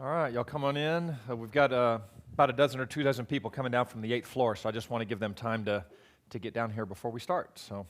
All right, y'all come on in. We've got about a dozen or 2 dozen people coming down from the 8th floor, so I just want to give them time to get down here before we start. So.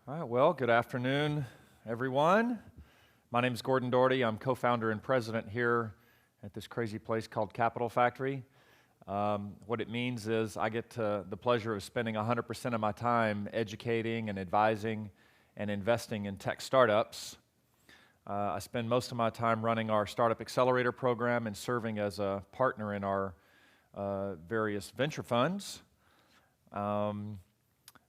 All right, well, good afternoon, everyone. My name is Gordon Daugherty. I'm co-founder and president here at this crazy place called Capital Factory. What it means is I get the pleasure of spending 100% of my time educating and advising and investing in tech startups. I spend most of my time running our Startup Accelerator program and serving as a partner in our various venture funds.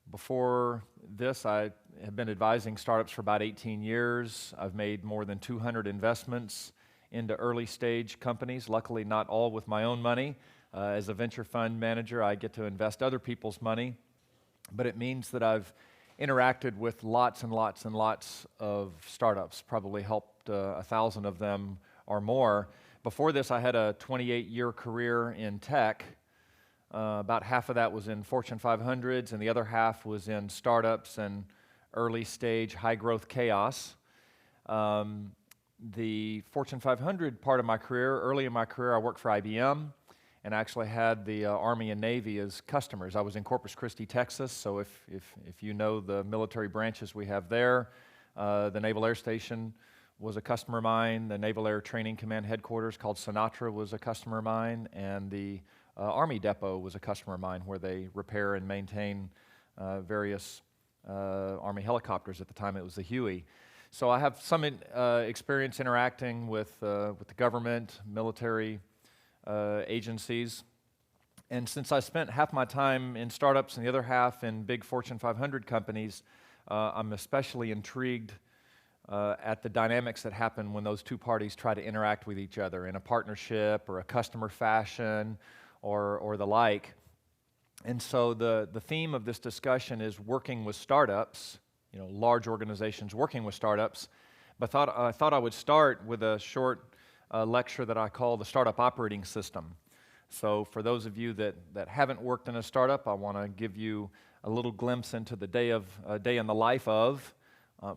Before this, I have been advising startups for about 18 years. I've made more than 200 investments into early stage companies, luckily not all with my own money. As a venture fund manager, I get to invest other people's money, but it means that I've interacted with lots and lots and lots of startups, probably helped 1,000 of them or more. Before this, I had a 28-year career in tech. About half of that was in Fortune 500s, and the other half was in startups and early stage high growth chaos. The Fortune 500 part of my career, early in my career, I worked for IBM and actually had the Army and Navy as customers. I was in Corpus Christi, Texas, so if you know the military branches we have there, the Naval Air Station was a customer of mine, the Naval Air Training Command headquarters called Sinatra was a customer of mine, and the Army Depot was a customer of mine where they repair and maintain various Army helicopters. At the time it was the Huey. So I have some experience interacting with the government, military agencies. And since I spent half my time in startups and the other half in big Fortune 500 companies, I'm especially intrigued at the dynamics that happen when those two parties try to interact with each other in a partnership or a customer fashion or the like. And so the theme of this discussion is working with startups, large organizations working with startups. But I thought I would start with a short lecture that I call the Startup Operating System. So for those of you that haven't worked in a startup, I want to give you a little glimpse into the day in the life of.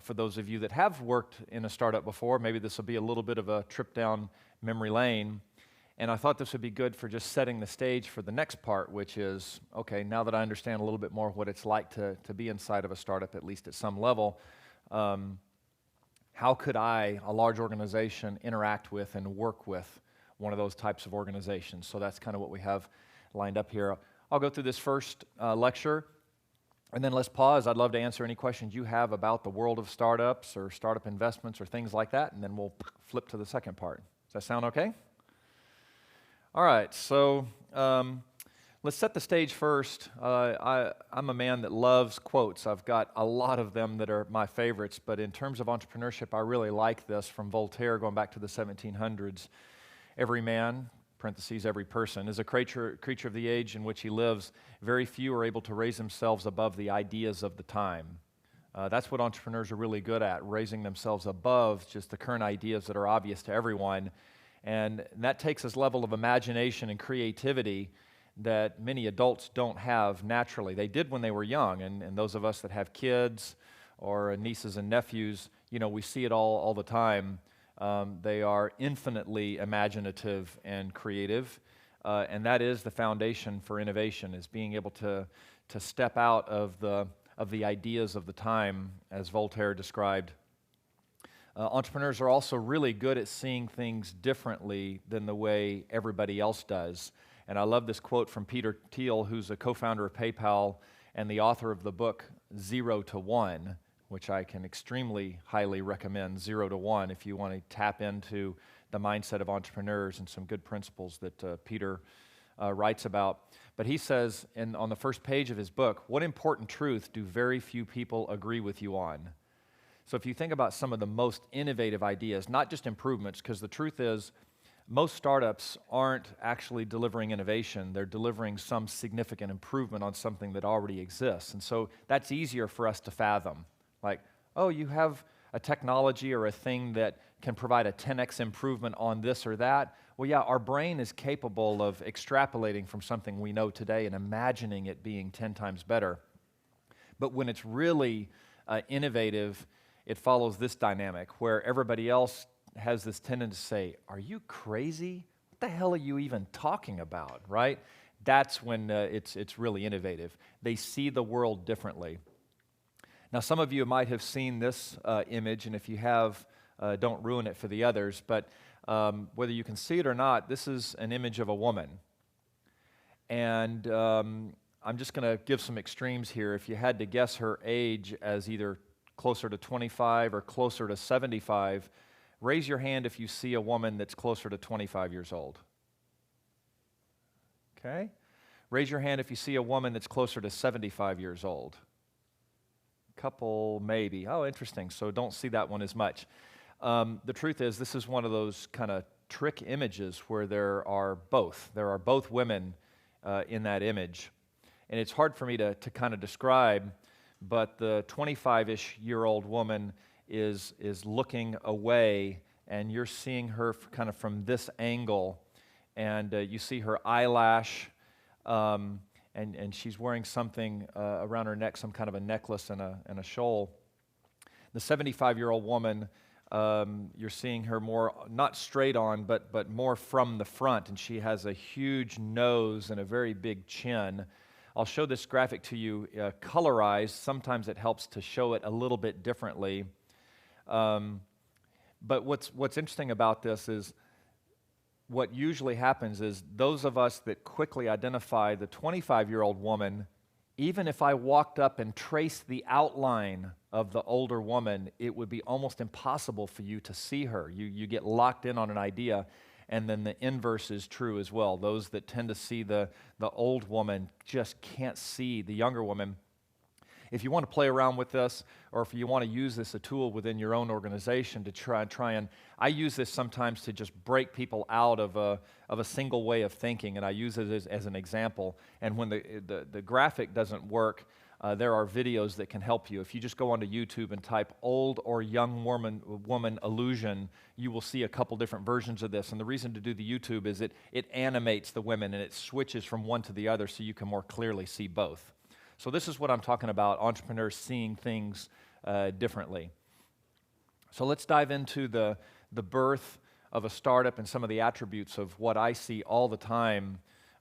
For those of you that have worked in a startup before, maybe this will be a little bit of a trip down memory lane. And I thought this would be good for just setting the stage for the next part, which is, okay, now that I understand a little bit more what it's like to be inside of a startup, at least at some level, how could I, a large organization, interact with and work with one of those types of organizations? So that's kind of what we have lined up here. I'll go through this first lecture, and then let's pause. I'd love to answer any questions you have about the world of startups or startup investments or things like that, and then we'll flip to the second part. Does that sound okay? All right, so let's set the stage first. I'm a man that loves quotes. I've got a lot of them that are my favorites, but in terms of entrepreneurship, I really like this from Voltaire going back to the 1700s. Every man, parentheses, every person, is a creature of the age in which he lives. Very few are able to raise themselves above the ideas of the time. That's what entrepreneurs are really good at, raising themselves above just the current ideas that are obvious to everyone. And that takes this level of imagination and creativity that many adults don't have naturally. They did when they were young, and those of us that have kids or nieces and nephews, we see it all the time. They are infinitely imaginative and creative, and that is the foundation for innovation, is being able to step out of the ideas of the time, as Voltaire described. Entrepreneurs are also really good at seeing things differently than the way everybody else does. And I love this quote from Peter Thiel, who's a co-founder of PayPal and the author of the book 0 to 1, which I can extremely highly recommend, 0 to 1, if you want to tap into the mindset of entrepreneurs and some good principles that Peter writes about. But he says on the first page of his book, what important truth do very few people agree with you on? So if you think about some of the most innovative ideas, not just improvements, because the truth is most startups aren't actually delivering innovation. They're delivering some significant improvement on something that already exists. And so that's easier for us to fathom. Like, oh, you have a technology or a thing that can provide a 10x improvement on this or that. Well, yeah, our brain is capable of extrapolating from something we know today and imagining it being 10 times better. But when it's really innovative, it follows this dynamic where everybody else has this tendency to say, are you crazy? What the hell are you even talking about, right? That's when it's really innovative. They see the world differently. Now, some of you might have seen this image, and if you have, don't ruin it for the others, but whether you can see it or not, this is an image of a woman. And I'm just going to give some extremes here. If you had to guess her age as either closer to 25 or closer to 75, raise your hand if you see a woman that's closer to 25 years old. Okay? Raise your hand if you see a woman that's closer to 75 years old. Couple, maybe. Oh, interesting. So don't see that one as much. The truth is, this is one of those kind of trick images where there are both. There are both women in that image. And it's hard for me to kind of describe, but the 25-ish-year-old woman is looking away, and you're seeing her kind of from this angle, and you see her eyelash, and she's wearing something around her neck, some kind of a necklace and a shawl. The 75-year-old woman, you're seeing her more, not straight on, but more from the front, and she has a huge nose and a very big chin. I'll show this graphic to you colorized. Sometimes it helps to show it a little bit differently. But what's interesting about this is what usually happens is those of us that quickly identify the 25-year-old woman, even if I walked up and traced the outline of the older woman, it would be almost impossible for you to see her. You get locked in on an idea, and then the inverse is true as well. Those that tend to see the old woman just can't see the younger woman. If you want to play around with this, or if you want to use this a tool within your own organization to try and, I use this sometimes to just break people out of a single way of thinking, and I use it as an example. And when the graphic doesn't work, there are videos that can help you. If you just go onto YouTube and type old or young woman illusion, you will see a couple different versions of this. And the reason to do the YouTube is it animates the women and it switches from one to the other so you can more clearly see both. So this is what I'm talking about, entrepreneurs seeing things differently. So let's dive into the birth of a startup and some of the attributes of what I see all the time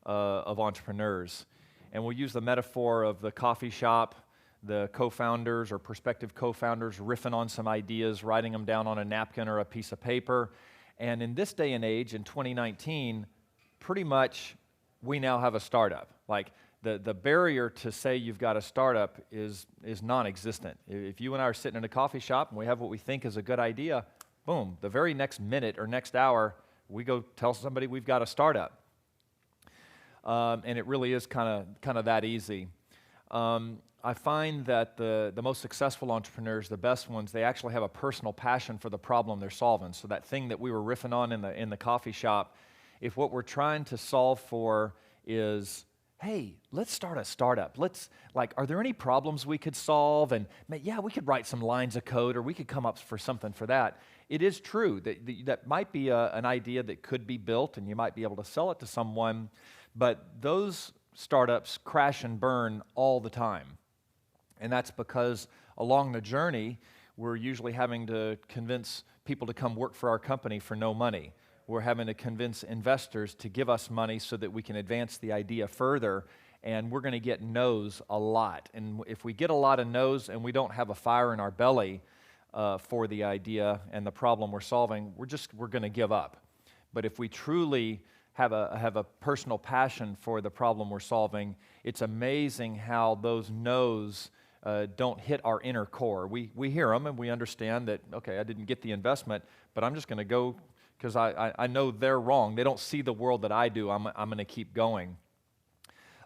of entrepreneurs. And we'll use the metaphor of the coffee shop, the co-founders or prospective co-founders riffing on some ideas, writing them down on a napkin or a piece of paper. And in this day and age, in 2019, pretty much we now have a startup. Like, the barrier to say you've got a startup is non-existent. If you and I are sitting in a coffee shop and we have what we think is a good idea, boom, the very next minute or next hour, we go tell somebody we've got a startup. And it really is kind of that easy. I find that the most successful entrepreneurs, the best ones, they actually have a personal passion for the problem they're solving. So that thing that we were riffing on in the coffee shop, if what we're trying to solve for is, hey, let's start a startup. Are there any problems we could solve? And yeah, we could write some lines of code, or we could come up for something for that. It is true that might be an idea that could be built, and you might be able to sell it to someone, but those startups crash and burn all the time. And that's because along the journey, we're usually having to convince people to come work for our company for no money. We're having to convince investors to give us money so that we can advance the idea further, and we're going to get no's a lot. And if we get a lot of no's and we don't have a fire in our belly for the idea and the problem we're solving, we're going to give up. But if we truly have a personal passion for the problem we're solving, it's amazing how those no's don't hit our inner core. We hear them and we understand that, okay, I didn't get the investment, but I'm just going to go because I know they're wrong. They don't see the world that I do. I'm going to keep going.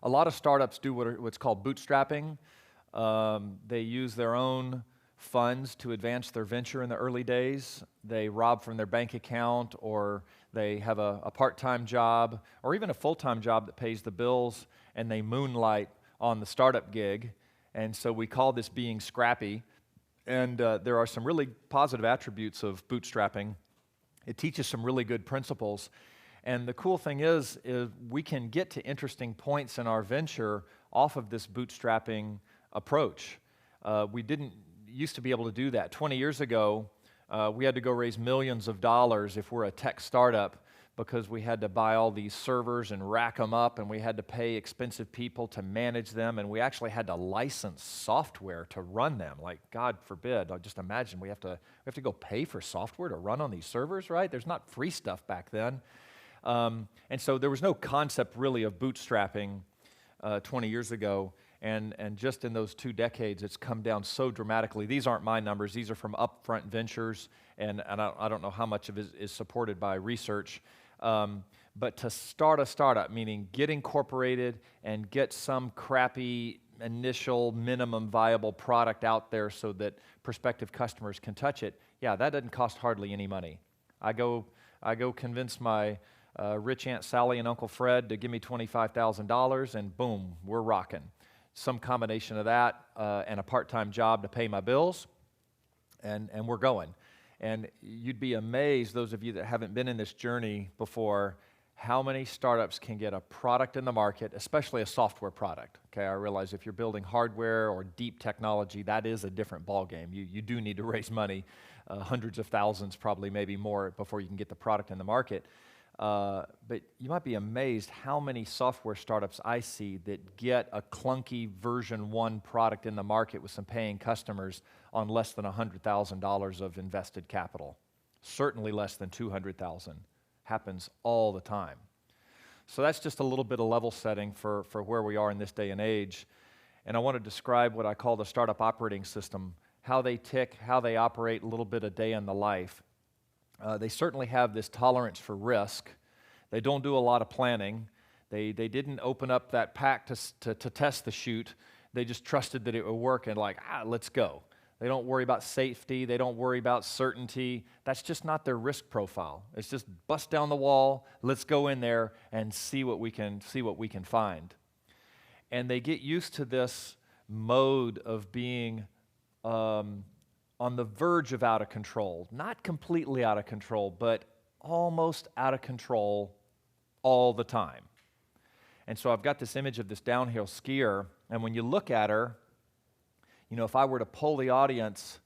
A lot of startups do what's called bootstrapping. They use their own funds to advance their venture in the early days. They rob from their bank account, or they have a part-time job, or even a full-time job that pays the bills, and they moonlight on the startup gig. And so we call this being scrappy. And there are some really positive attributes of bootstrapping. It teaches some really good principles. And the cool thing is we can get to interesting points in our venture off of this bootstrapping approach. We didn't used to be able to do that. 20 years ago, we had to go raise millions of dollars if we're a tech startup, because we had to buy all these servers and rack them up, and we had to pay expensive people to manage them, and we actually had to license software to run them. Like, God forbid, just imagine we have to go pay for software to run on these servers, right? There's not free stuff back then. And so there was no concept really of bootstrapping 20 years ago, and just in those 2 decades, it's come down so dramatically. These aren't my numbers. These are from Upfront Ventures, and I don't know how much of it is supported by research. But to start a startup, meaning get incorporated and get some crappy initial minimum viable product out there so that prospective customers can touch it, yeah, that doesn't cost hardly any money. I go convince my rich Aunt Sally and Uncle Fred to give me $25,000, and boom, we're rocking. Some combination of that and a part-time job to pay my bills, and we're going. And you'd be amazed, those of you that haven't been in this journey before, how many startups can get a product in the market, especially a software product. Okay, I realize if you're building hardware or deep technology, that is a different ballgame. You do need to raise money, hundreds of thousands, probably maybe more, before you can get the product in the market. But you might be amazed how many software startups I see that get a clunky version 1 product in the market with some paying customers on less than $100,000 of invested capital. Certainly less than $200,000. Happens all the time. So that's just a little bit of level setting for where we are in this day and age. And I want to describe what I call the startup operating system, how they tick, how they operate, a little bit of day in the life. They certainly have this tolerance for risk. They don't do a lot of planning. They didn't open up that pack to test the chute. They just trusted that it would work and let's go. They don't worry about safety. They don't worry about certainty. That's just not their risk profile. It's just bust down the wall. Let's go in there and see what we can find. And they get used to this mode of being on the verge of out of control. Not completely out of control, but almost out of control all the time. And so I've got this image of this downhill skier, and when you look at her, you know, if I were to poll the audience,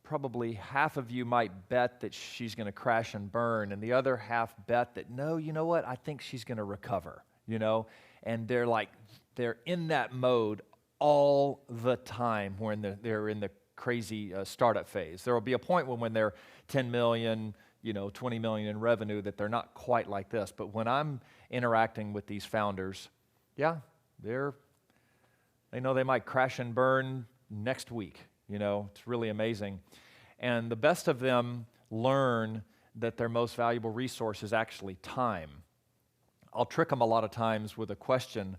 probably half of you might bet that she's going to crash and burn, and the other half bet that, no, you know what, I think she's going to recover, you know? And they're in that mode all the time when they're in the crazy startup phase. There will be a point when they're 10 million, 20 million in revenue that they're not quite like this. But when I'm interacting with these founders, yeah, They know they might crash and burn next week. It's really amazing. And the best of them learn that their most valuable resource is actually time. I'll trick them a lot of times with a question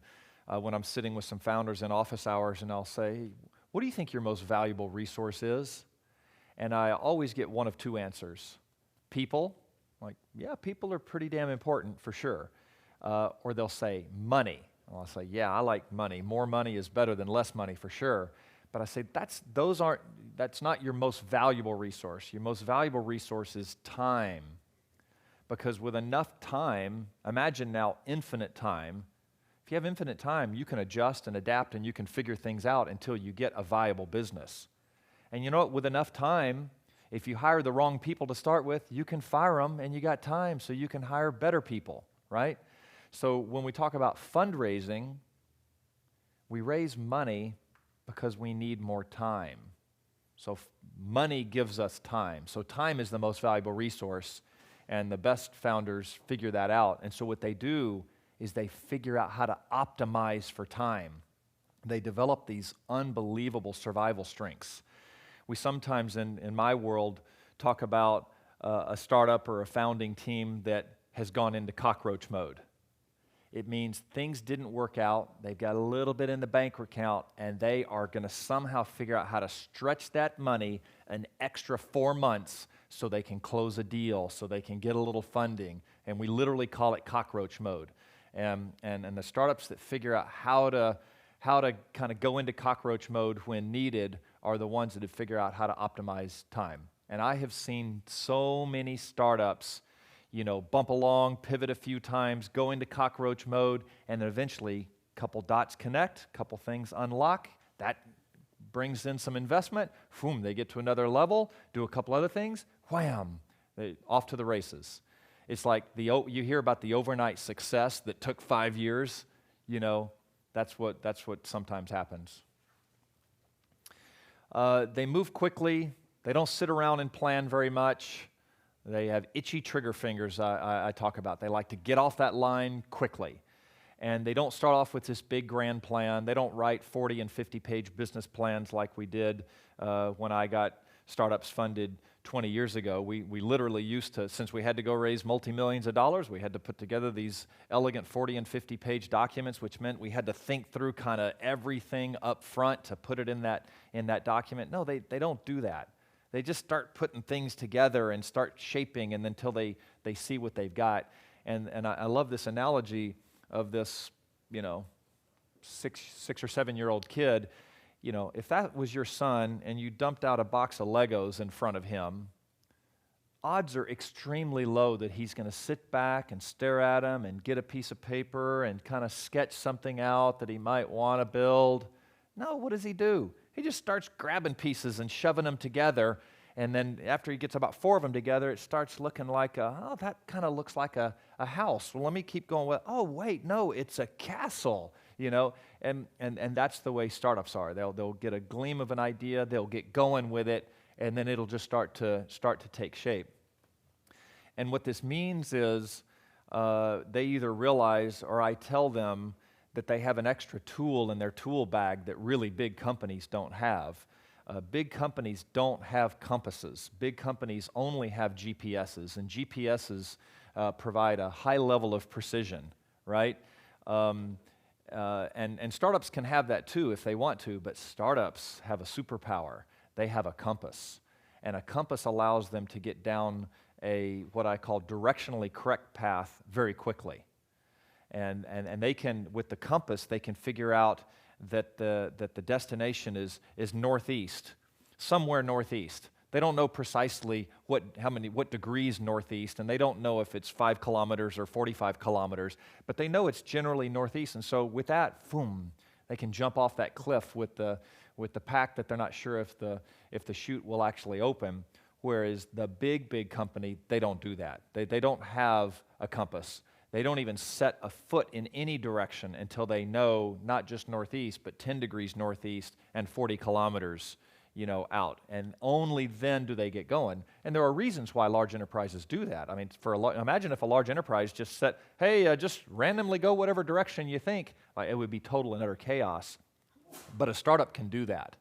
when I'm sitting with some founders in office hours, and I'll say, what do you think your most valuable resource is? And I always get one of two answers. People, like, yeah, people are pretty damn important for sure. Or they'll say, money. Well, I'll say, yeah, I like money. More money is better than less money for sure. But I say, that's not your most valuable resource. Your most valuable resource is time. Because with enough time, imagine now infinite time. If you have infinite time, you can adjust and adapt and you can figure things out until you get a viable business. And you know what? With enough time, if you hire the wrong people to start with, you can fire them and you got time so you can hire better people, right? So when we talk about fundraising, we raise money because we need more time. So money gives us time. So time is the most valuable resource, and the best founders figure that out. And so what they do is they figure out how to optimize for time. They develop these unbelievable survival strengths. We sometimes in my world talk about a startup or a founding team that has gone into cockroach mode. It means things didn't work out, they've got a little bit in the bank account, and they are going to somehow figure out how to stretch that money an extra 4 months so they can close a deal, so they can get a little funding. And we literally call it cockroach mode. And the startups that figure out how to kind of go into cockroach mode when needed are the ones that have figured out how to optimize time. And I have seen so many startups bump along, pivot a few times, go into cockroach mode, and then eventually a couple dots connect, a couple things unlock. That brings in some investment. Boom, they get to another level, do a couple other things, wham, off to the races. It's like you hear about the overnight success that took 5 years. That's what sometimes happens. They move quickly. They don't sit around and plan very much. They have itchy trigger fingers, I talk about. They like to get off that line quickly. And they don't start off with this big grand plan. They don't write 40 and 50-page business plans like we did when I got startups funded 20 years ago. We literally used to, since we had to go raise multi-millions of dollars, we had to put together these elegant 40 and 50-page documents, which meant we had to think through kind of everything up front to put it in that document. No, they don't do that. They just start putting things together and start shaping, and until they see what they've got. And I love this analogy of this, 6 or 7 year old kid. If that was your son and you dumped out a box of Legos in front of him, odds are extremely low that he's going to sit back and stare at them and get a piece of paper and kind of sketch something out that he might want to build. No, what does he do? He just starts grabbing pieces and shoving them together, and then after he gets about 4 of them together, it starts looking like, that kind of looks like a house. Well, let me keep going with, oh, wait, no, it's a castle, and that's the way startups are. They'll get a gleam of an idea, they'll get going with it, and then it'll just start to take shape. And what this means is they either realize, or I tell them, that they have an extra tool in their tool bag that really big companies don't have. Big companies don't have compasses. Big companies only have GPSs, and GPSs provide a high level of precision, right? And startups can have that too if they want to, but startups have a superpower. They have a compass, and a compass allows them to get down what I call directionally correct path very quickly. And they can, with the compass, they can figure out that the destination is northeast, somewhere northeast. They don't know precisely what degrees northeast, and they don't know if it's 5 kilometers or 45 kilometers, but they know it's generally northeast. And so with that, boom, they can jump off that cliff with the pack that they're not sure if the chute will actually open. Whereas the big company, they don't do that. They don't have a compass. They don't even set a foot in any direction until they know not just northeast, but 10 degrees northeast and 40 kilometers, out. And only then do they get going. And there are reasons why large enterprises do that. I mean, imagine if a large enterprise just said, hey, just randomly go whatever direction you think. It would be total and utter chaos. But a startup can do that.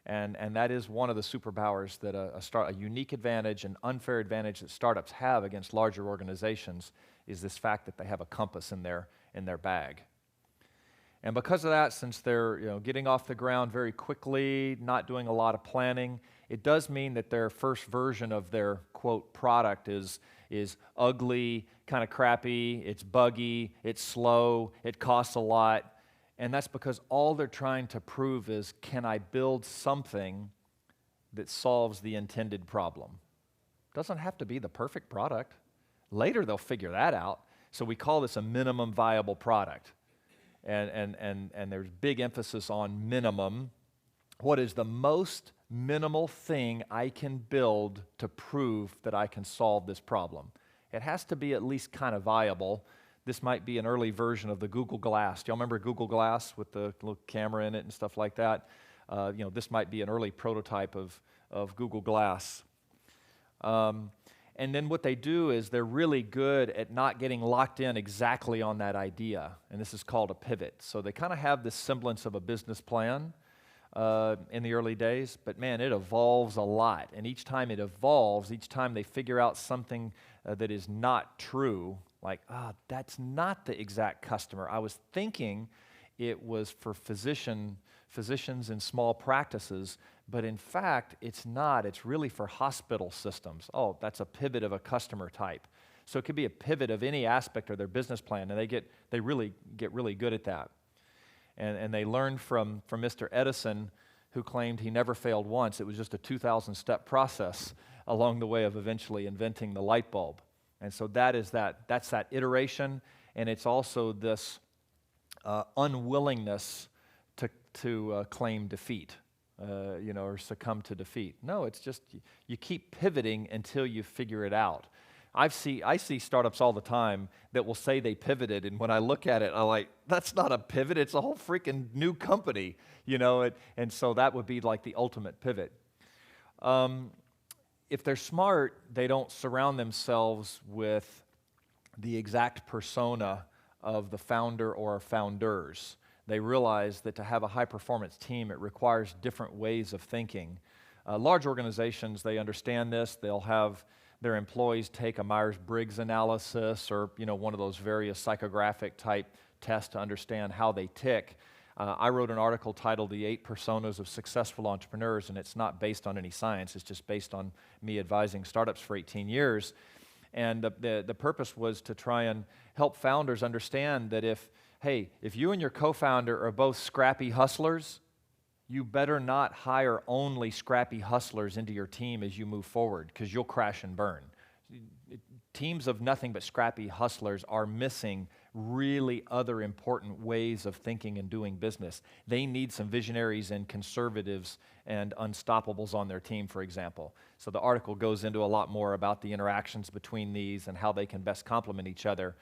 And that is one of the superpowers that a unique advantage, an unfair advantage that startups have against larger organizations is this fact that they have a compass in their bag. And because of that, since they're getting off the ground very quickly, not doing a lot of planning, it does mean that their first version of their, quote, product is ugly, kind of crappy, it's buggy, it's slow, it costs a lot. And that's because all they're trying to prove is, can I build something that solves the intended problem? Doesn't have to be the perfect product. Later they'll figure that out. So we call this a minimum viable product. And there's big emphasis on minimum. What is the most minimal thing I can build to prove that I can solve this problem? It has to be at least kind of viable. This might be an early version of the Google Glass. Do y'all remember Google Glass with the little camera in it and stuff like that? This might be an early prototype of Google Glass. And then what they do is they're really good at not getting locked in exactly on that idea, and this is called a pivot. So they kind of have this semblance of a business plan in the early days, but man, it evolves a lot. And each time it evolves, each time they figure out something that is not true, like, that's not the exact customer. I was thinking it was for physicians in small practices, but in fact, it's not. It's really for hospital systems. Oh, that's a pivot of a customer type. So it could be a pivot of any aspect of their business plan, and they really get really good at that. And they learned from Mr. Edison, who claimed he never failed once. It was just a 2,000-step process along the way of eventually inventing the light bulb. And so that's that iteration, and it's also this unwillingness to claim defeat. Or succumb to defeat. No, it's just you keep pivoting until you figure it out. I see startups all the time that will say they pivoted, and when I look at it, I'm like, that's not a pivot, it's a whole freaking new company, and so that would be like the ultimate pivot. If they're smart, they don't surround themselves with the exact persona of the founder or founders. They realize that to have a high-performance team, it requires different ways of thinking. Large organizations, they understand this. They'll have their employees take a Myers-Briggs analysis or one of those various psychographic type tests to understand how they tick. I wrote an article titled The 8 Personas of Successful Entrepreneurs, and it's not based on any science. It's just based on me advising startups for 18 years. And the purpose was to try and help founders understand that if you and your co-founder are both scrappy hustlers, you better not hire only scrappy hustlers into your team as you move forward, because you'll crash and burn. Teams of nothing but scrappy hustlers are missing really other important ways of thinking and doing business. They need some visionaries and conservatives and unstoppables on their team, for example. So the article goes into a lot more about the interactions between these and how they can best complement each other,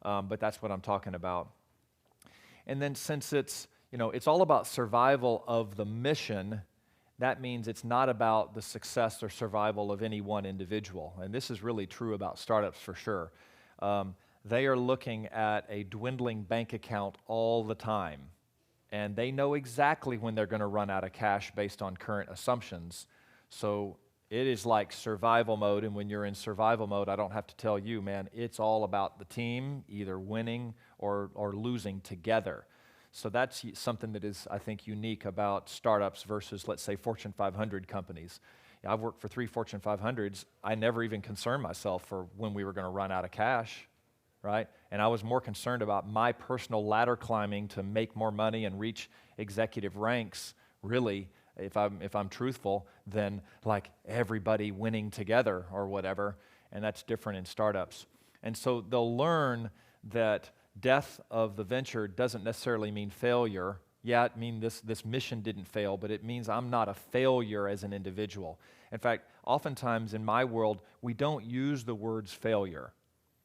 but that's what I'm talking about. And then since it's all about survival of the mission, that means it's not about the success or survival of any one individual. And this is really true about startups for sure. They are looking at a dwindling bank account all the time. And they know exactly when they're going to run out of cash based on current assumptions. So it is like survival mode. And when you're in survival mode, I don't have to tell you, man, it's all about the team either winning or losing together. So that's something that is, I think, unique about startups versus, let's say, Fortune 500 companies. I've worked for 3 Fortune 500s. I never even concerned myself for when we were going to run out of cash, right? And I was more concerned about my personal ladder climbing to make more money and reach executive ranks, really, if I'm truthful, than like everybody winning together or whatever. And that's different in startups. And so they'll learn that death of the venture doesn't necessarily mean failure. Yeah, it means this mission didn't fail, but it means I'm not a failure as an individual. In fact, oftentimes in my world, we don't use the words failure.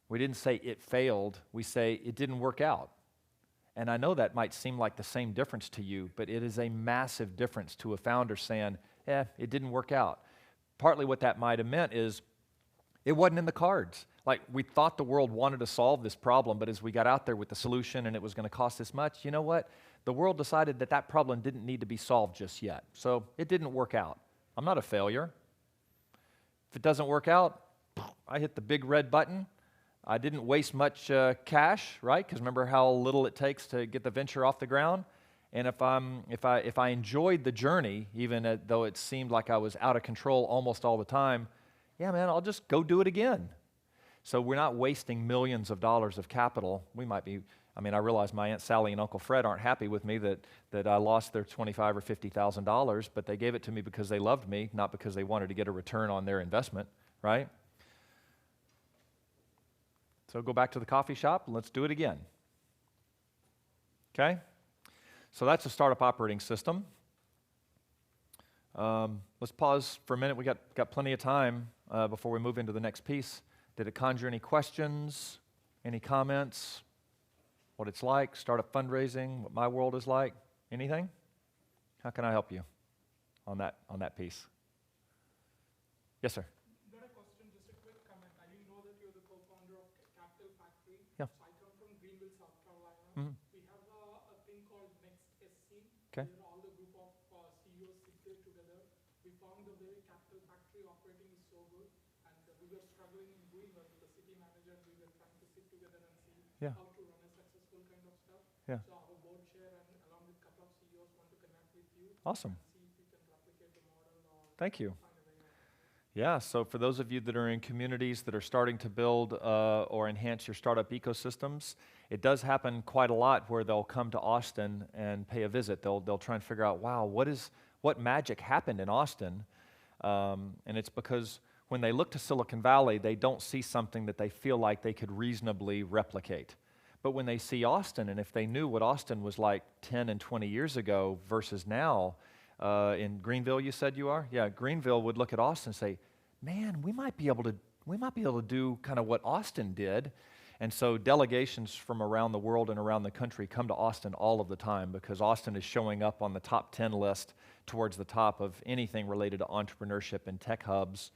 We didn't say it failed, we say it didn't work out. And I know that might seem like the same difference to you, but it is a massive difference to a founder saying, it didn't work out. Partly what that might have meant is it wasn't in the cards. Like, we thought the world wanted to solve this problem, but as we got out there with the solution and it was going to cost this much, you know what? The world decided that that problem didn't need to be solved just yet. So it didn't work out. I'm not a failure. If it doesn't work out, I hit the big red button. I didn't waste much cash, right? Because remember how little it takes to get the venture off the ground? And if I enjoyed the journey, even though it seemed like I was out of control almost all the time, yeah, man, I'll just go do it again. So we're not wasting millions of dollars of capital. We might be, I mean, I realize my Aunt Sally and Uncle Fred aren't happy with me that I lost their $25,000 or $50,000, but they gave it to me because they loved me, not because they wanted to get a return on their investment, right? So go back to the coffee shop and let's do it again. Okay? So that's a startup operating system. Let's pause for a minute. We got plenty of time before we move into the next piece. Did it conjure any questions, any comments? What it's like, startup fundraising, what my world is like? Anything? How can I help you on that piece? Yes, sir. Got a question, just a quick comment. I didn't know that you're the co-founder of Capital Factory. Yeah. So I come from Greenville, South Carolina. Mm-hmm. We have a thing called Next SC. Okay. Where all the group of CEOs sit there together. We found the way Capital Factory operating is so good, and we were struggling in Greenville with the city manager. We were trying to sit together and see how to run a successful kind of stuff. Yeah. So our board chair and along with a couple of CEOs want to connect with you. Awesome. And see if we can replicate the model or Thank you. find a way out. Yeah, so for those of you that are in communities that are starting to build or enhance your startup ecosystems, it does happen quite a lot where they'll come to Austin and pay a visit. They'll try and figure out, wow, what magic happened in Austin? And it's because when they look to Silicon Valley, they don't see something that they feel like they could reasonably replicate. But when they see Austin, and if they knew what Austin was like 10 and 20 years ago versus now, in Greenville, you said you are? Yeah, Greenville would look at Austin and say, man, we might be able to do kind of what Austin did. And so delegations from around the world and around the country come to Austin all of the time because Austin is showing up on the top 10 list towards the top of anything related to entrepreneurship and tech hubs.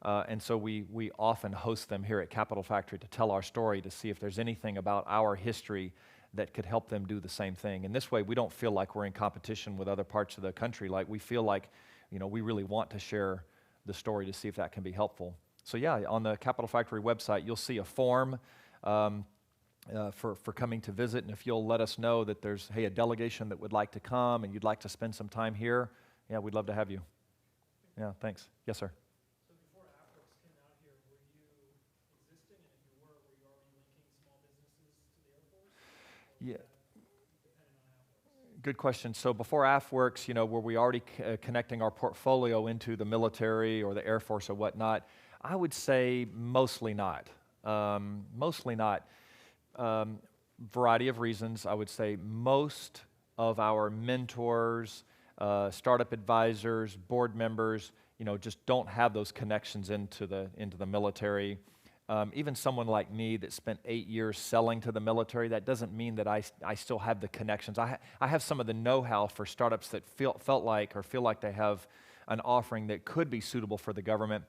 And so we often host them here at Capital Factory to tell our story, to see if there's anything about our history that could help them do the same thing. And this way, we don't feel like we're in competition with other parts of the country. Like, we feel like, we really want to share the story to see if that can be helpful. So yeah, on the Capital Factory website, you'll see a form for coming to visit. And if you'll let us know that there's, hey, a delegation that would like to come and you'd like to spend some time here, yeah, we'd love to have you. Yeah, thanks. Yes, sir. So before AFWERX came out here, were you existing? And if you were you already linking small businesses to the Air Force? Yeah. Good question. So before AFWERX, were we already connecting our portfolio into the military or the Air Force or whatnot? I would say mostly not. Mostly not. Variety of reasons. I would say most of our mentors, startup advisors, board members, just don't have those connections into the military. Even someone like me that spent 8 years selling to the military, that doesn't mean that I still have the connections. I have some of the know-how for startups that feel like they have an offering that could be suitable for the government.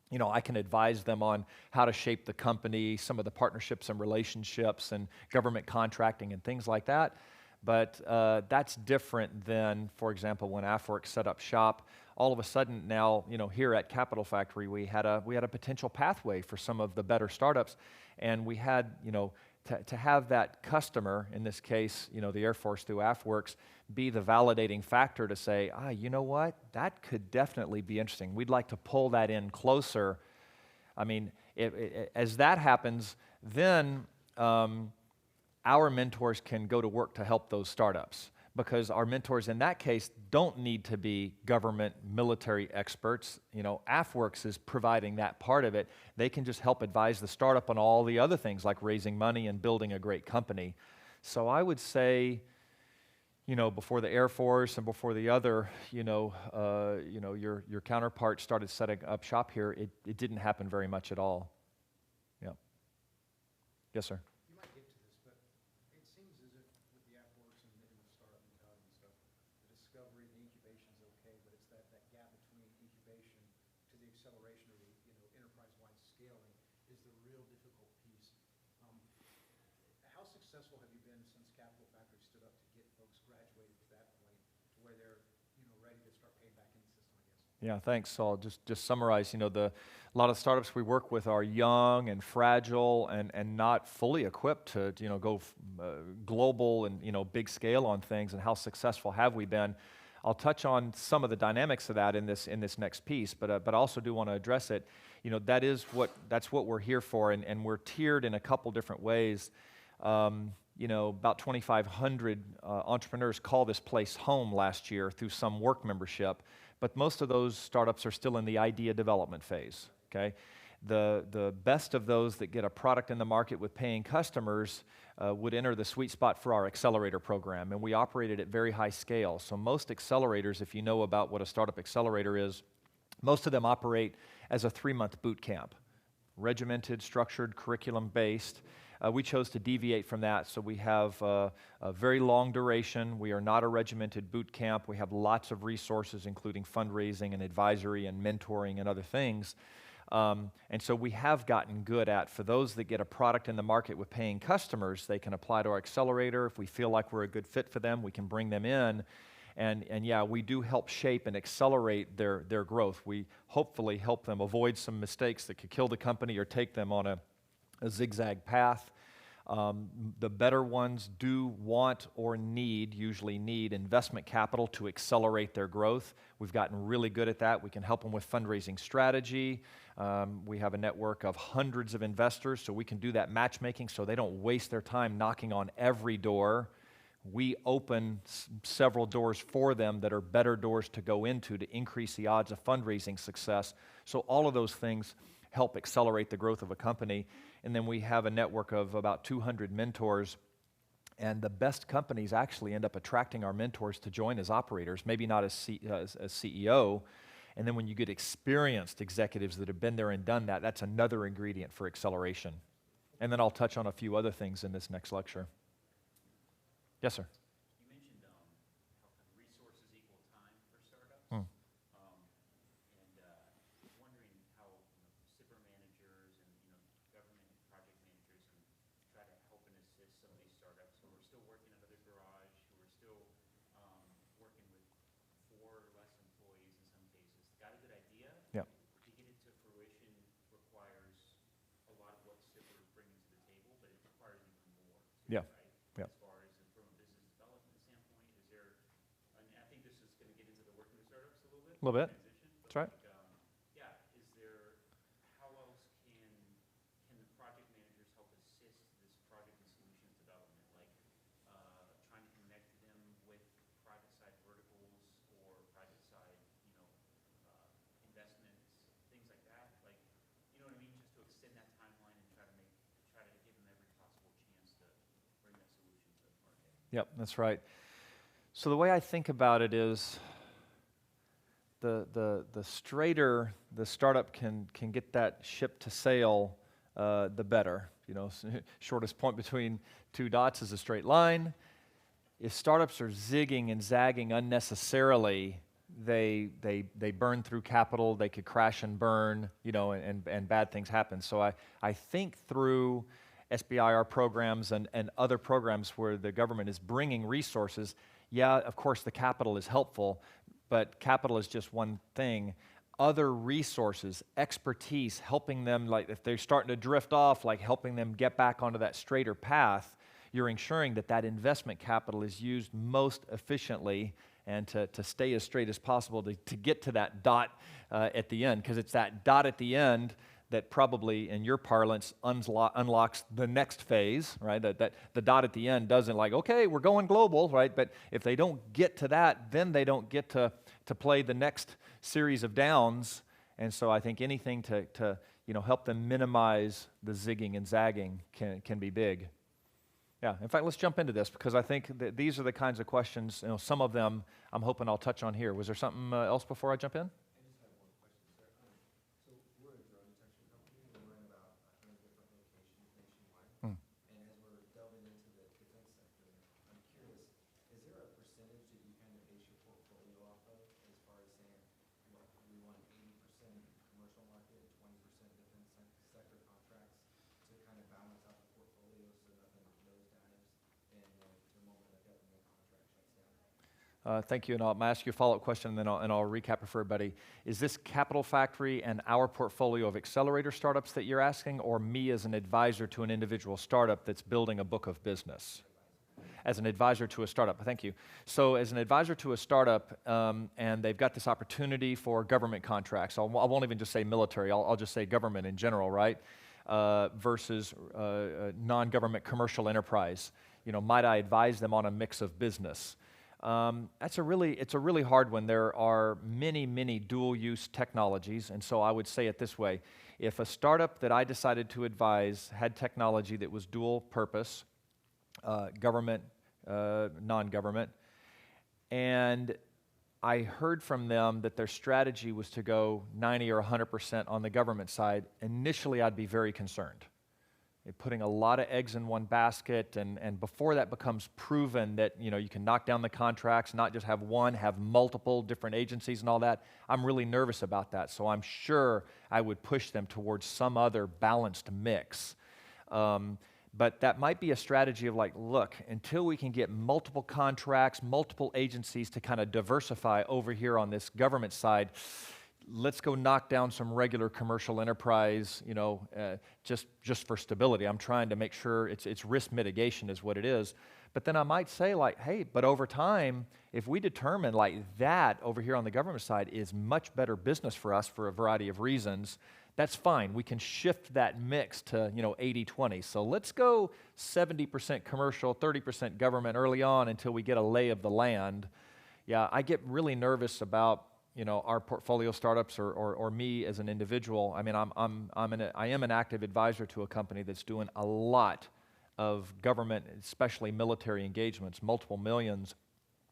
I can advise them on how to shape the company, some of the partnerships and relationships and government contracting and things like that. But that's different than, for example, when AFWERX set up shop. All of a sudden now, here at Capital Factory, we had a potential pathway for some of the better startups, and we had, to have that customer, in this case, the Air Force through AFWERX, be the validating factor to say, you know what, that could definitely be interesting. We'd like to pull that in closer. I mean, as that happens, then our mentors can go to work to help those startups, because our mentors in that case don't need to be government military experts. AFWERX is providing that part of it. They can just help advise the startup on all the other things like raising money and building a great company. So I would say, before the Air Force and before the other, your counterpart started setting up shop here, it didn't happen very much at all. Yeah. Yes, sir. Startup mentality and stuff, the discovery, the incubation is okay, but it's that gap scaling is the real difficult piece. How successful have you been since Capital Factory stood up to get folks graduated to that point to where they're ready to start paying back in the system, I guess? Yeah, thanks. So I'll just summarize, a lot of startups we work with are young and fragile and not fully equipped to, go global and, big scale on things, and how successful have we been. I'll touch on some of the dynamics of that in this next piece, but I also do want to address it. That's what we're here for, and we're tiered in a couple different ways. About 2,500 entrepreneurs call this place home last year through some work membership, but most of those startups are still in the idea development phase, okay? The best of those that get a product in the market with paying customers would enter the sweet spot for our accelerator program, and we operate it at very high scale. So most accelerators, if you know about what a startup accelerator is, most of them operate as a 3-month boot camp, regimented, structured, curriculum-based. We chose to deviate from that, so we have a very long duration. We are not a regimented boot camp. We have lots of resources, including fundraising and advisory and mentoring and other things. And so we have gotten good at, for those that get a product in the market with paying customers, they can apply to our accelerator. If we feel like we're a good fit for them, we can bring them in. And yeah, we do help shape and accelerate their growth. We hopefully help them avoid some mistakes that could kill the company or take them on a zigzag path. The better ones do want or usually need investment capital to accelerate their growth. We've gotten really good at that. We can help them with fundraising strategy. We have a network of hundreds of investors, so we can do that matchmaking so they don't waste their time knocking on every door. We open several doors for them that are better doors to go into to increase the odds of fundraising success. So all of those things help accelerate the growth of a company. And then we have a network of about 200 mentors, and the best companies actually end up attracting our mentors to join as operators, maybe not as CEO. And then when you get experienced executives that have been there and done that, that's another ingredient for acceleration. And then I'll touch on a few other things in this next lecture. Yes, sir. You mentioned how resources equal time for startups. Wondering how SIPR managers and government project managers try to help and assist some of these startups who are still working out of their garage, who are still working with 4 or less employees in some cases. Got a good idea. Yeah. To get it to fruition requires a lot of what SIPR is bringing to the table, but it requires even more. Yeah. Right? Yeah. As far as from a business development standpoint, is there? I mean, I think this is going to get into the working with startups a little bit. A little bit. Transition, That's right. Is there? How else can the project managers help assist this project and solutions development? Like trying to connect them with private side verticals or private side, investments, things like that. Like, you know what I mean? Just to extend that timeline and try to give them every possible chance to bring that solution to the market. Yep, that's right. So the way I think about it is the straighter the startup can get that ship to sail, the better. Shortest point between 2 dots is a straight line. If startups are zigging and zagging unnecessarily, they burn through capital. They could crash and burn, and bad things happen. So I think through SBIR programs and other programs where the government is bringing resources, yeah, of course the capital is helpful, but capital is just one thing. Other resources, expertise, helping them, like if they're starting to drift off, like helping them get back onto that straighter path, you're ensuring that investment capital is used most efficiently and to stay as straight as possible to get to that dot at the end, because it's that dot at the end that probably, in your parlance, unlocks the next phase, right? That the dot at the end doesn't okay, we're going global, right? But if they don't get to that, then they don't get to play the next series of downs. And so I think anything to help them minimize the zigging and zagging can be big. Yeah, in fact, let's jump into this, because I think that these are the kinds of questions, some of them I'm hoping I'll touch on here. Was there something else before I jump in? Thank you, and I'll ask you a follow-up question, and then I'll recap it for everybody. Is this Capital Factory and our portfolio of accelerator startups that you're asking, or me as an advisor to an individual startup that's building a book of business? As an advisor to a startup, thank you. So as an advisor to a startup, and they've got this opportunity for government contracts, I won't even just say military, I'll just say government in general, right? Versus non-government commercial enterprise. You know, might I advise them on a mix of business? It's a really hard one. There are many dual-use technologies, and so I would say it this way. If a startup that I decided to advise had technology that was dual purpose, government, non-government, and I heard from them that their strategy was to go 90 or 100% on the government side, initially I'd be very concerned. Putting a lot of eggs in one basket, and before that becomes proven that you can knock down the contracts, not just have one, have multiple different agencies and all that, I'm really nervous about that. So I'm sure I would push them towards some other balanced mix. But that might be a strategy of like, look, until we can get multiple contracts, multiple agencies to kind of diversify over here on this government side, let's go knock down some regular commercial enterprise, just for stability. I'm trying to make sure it's risk mitigation is what it is. But then I might say like, hey, but over time, if we determine like that over here on the government side is much better business for us for a variety of reasons, that's fine. We can shift that mix to 80-20. So let's go 70% commercial, 30% government early on until we get a lay of the land. Yeah, I get really nervous about our portfolio startups or me as an individual. I mean, I am an active advisor to a company that's doing a lot of government, especially military engagements, multiple millions,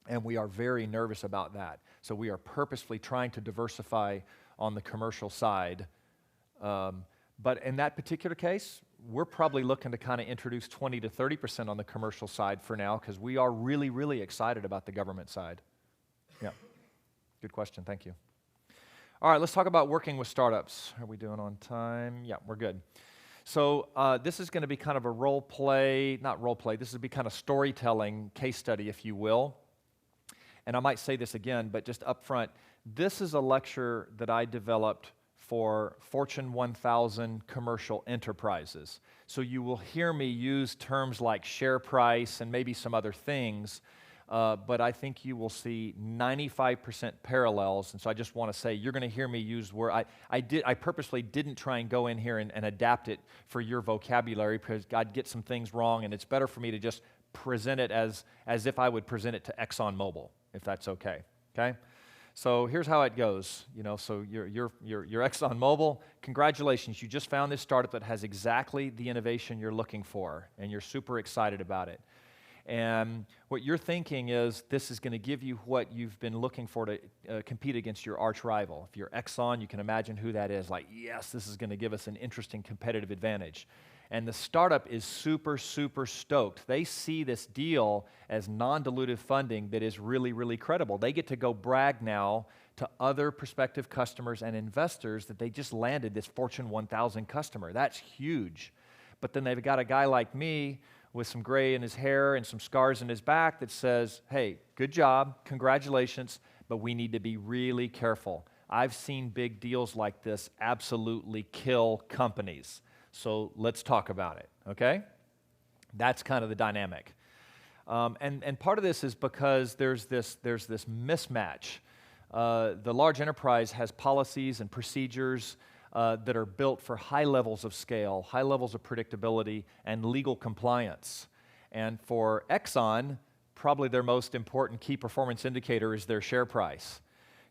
and we are very nervous about that. So we are purposefully trying to diversify on the commercial side. But in that particular case, we're probably looking to kind of introduce 20 to 30% on the commercial side for now, because we are really excited about the government side. Yeah. Good question, thank you. All right, let's talk about working with startups. Are we doing on time? Yeah, we're good. So this is going to be kind of a role play, not role play, this will be kind of storytelling case study, if you will. And I might say this again, but just up front, this is a lecture that I developed for Fortune 1000 commercial enterprises. So you will hear me use terms like share price and maybe some other things, but I think you will see 95% parallels, and so I just want to say you're going to hear me use word. I purposely didn't try and go in here and adapt it for your vocabulary, because I'd get some things wrong, and it's better for me to just present it as if I would present it to ExxonMobil, if that's okay. Okay? So here's how it goes. So you're ExxonMobil. Congratulations, you just found this startup that has exactly the innovation you're looking for, and you're super excited about it. And what you're thinking is this is going to give you what you've been looking for to compete against your arch rival. If you're Exxon, you can imagine who that is. Like, yes, this is going to give us an interesting competitive advantage. And the startup is super stoked. They see this deal as non-dilutive funding that is really credible. They get to go brag now to other prospective customers and investors that they just landed this Fortune 1000 customer. That's huge. But then they've got a guy like me with some gray in his hair and some scars in his back that says, hey, good job, congratulations, but we need to be really careful. I've seen big deals like this absolutely kill companies. So let's talk about it, okay? That's kind of the dynamic. And part of this is because there's this mismatch. The large enterprise has policies and procedures that are built for high levels of scale, high levels of predictability, and legal compliance. And for Exxon, probably their most important key performance indicator is their share price.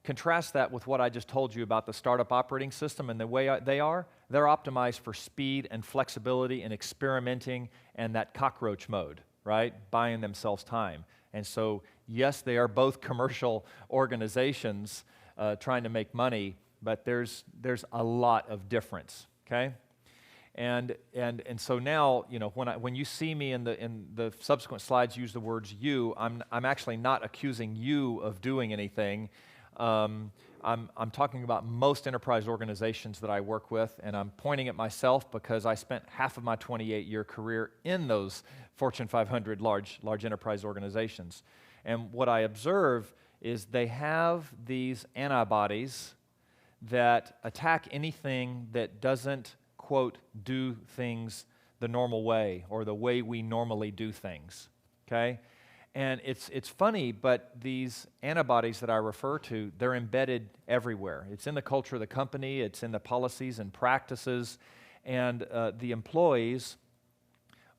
Contrast that with what I just told you about the startup operating system and the way they're optimized for speed and flexibility and experimenting and that cockroach mode, right? Buying themselves time. And so, yes, they are both commercial organizations trying to make money, but there's a lot of difference, okay? And so now, when you see me in the subsequent slides use the words you, I'm actually not accusing you of doing anything. I'm talking about most enterprise organizations that I work with, and I'm pointing at myself because I spent half of my 28-year career in those Fortune 500 large enterprise organizations. And what I observe is they have these antibodies that attack anything that doesn't, quote, do things the normal way or the way we normally do things, okay? And it's funny, but these antibodies that I refer to, they're embedded everywhere. It's in the culture of the company, it's in the policies and practices, and the employees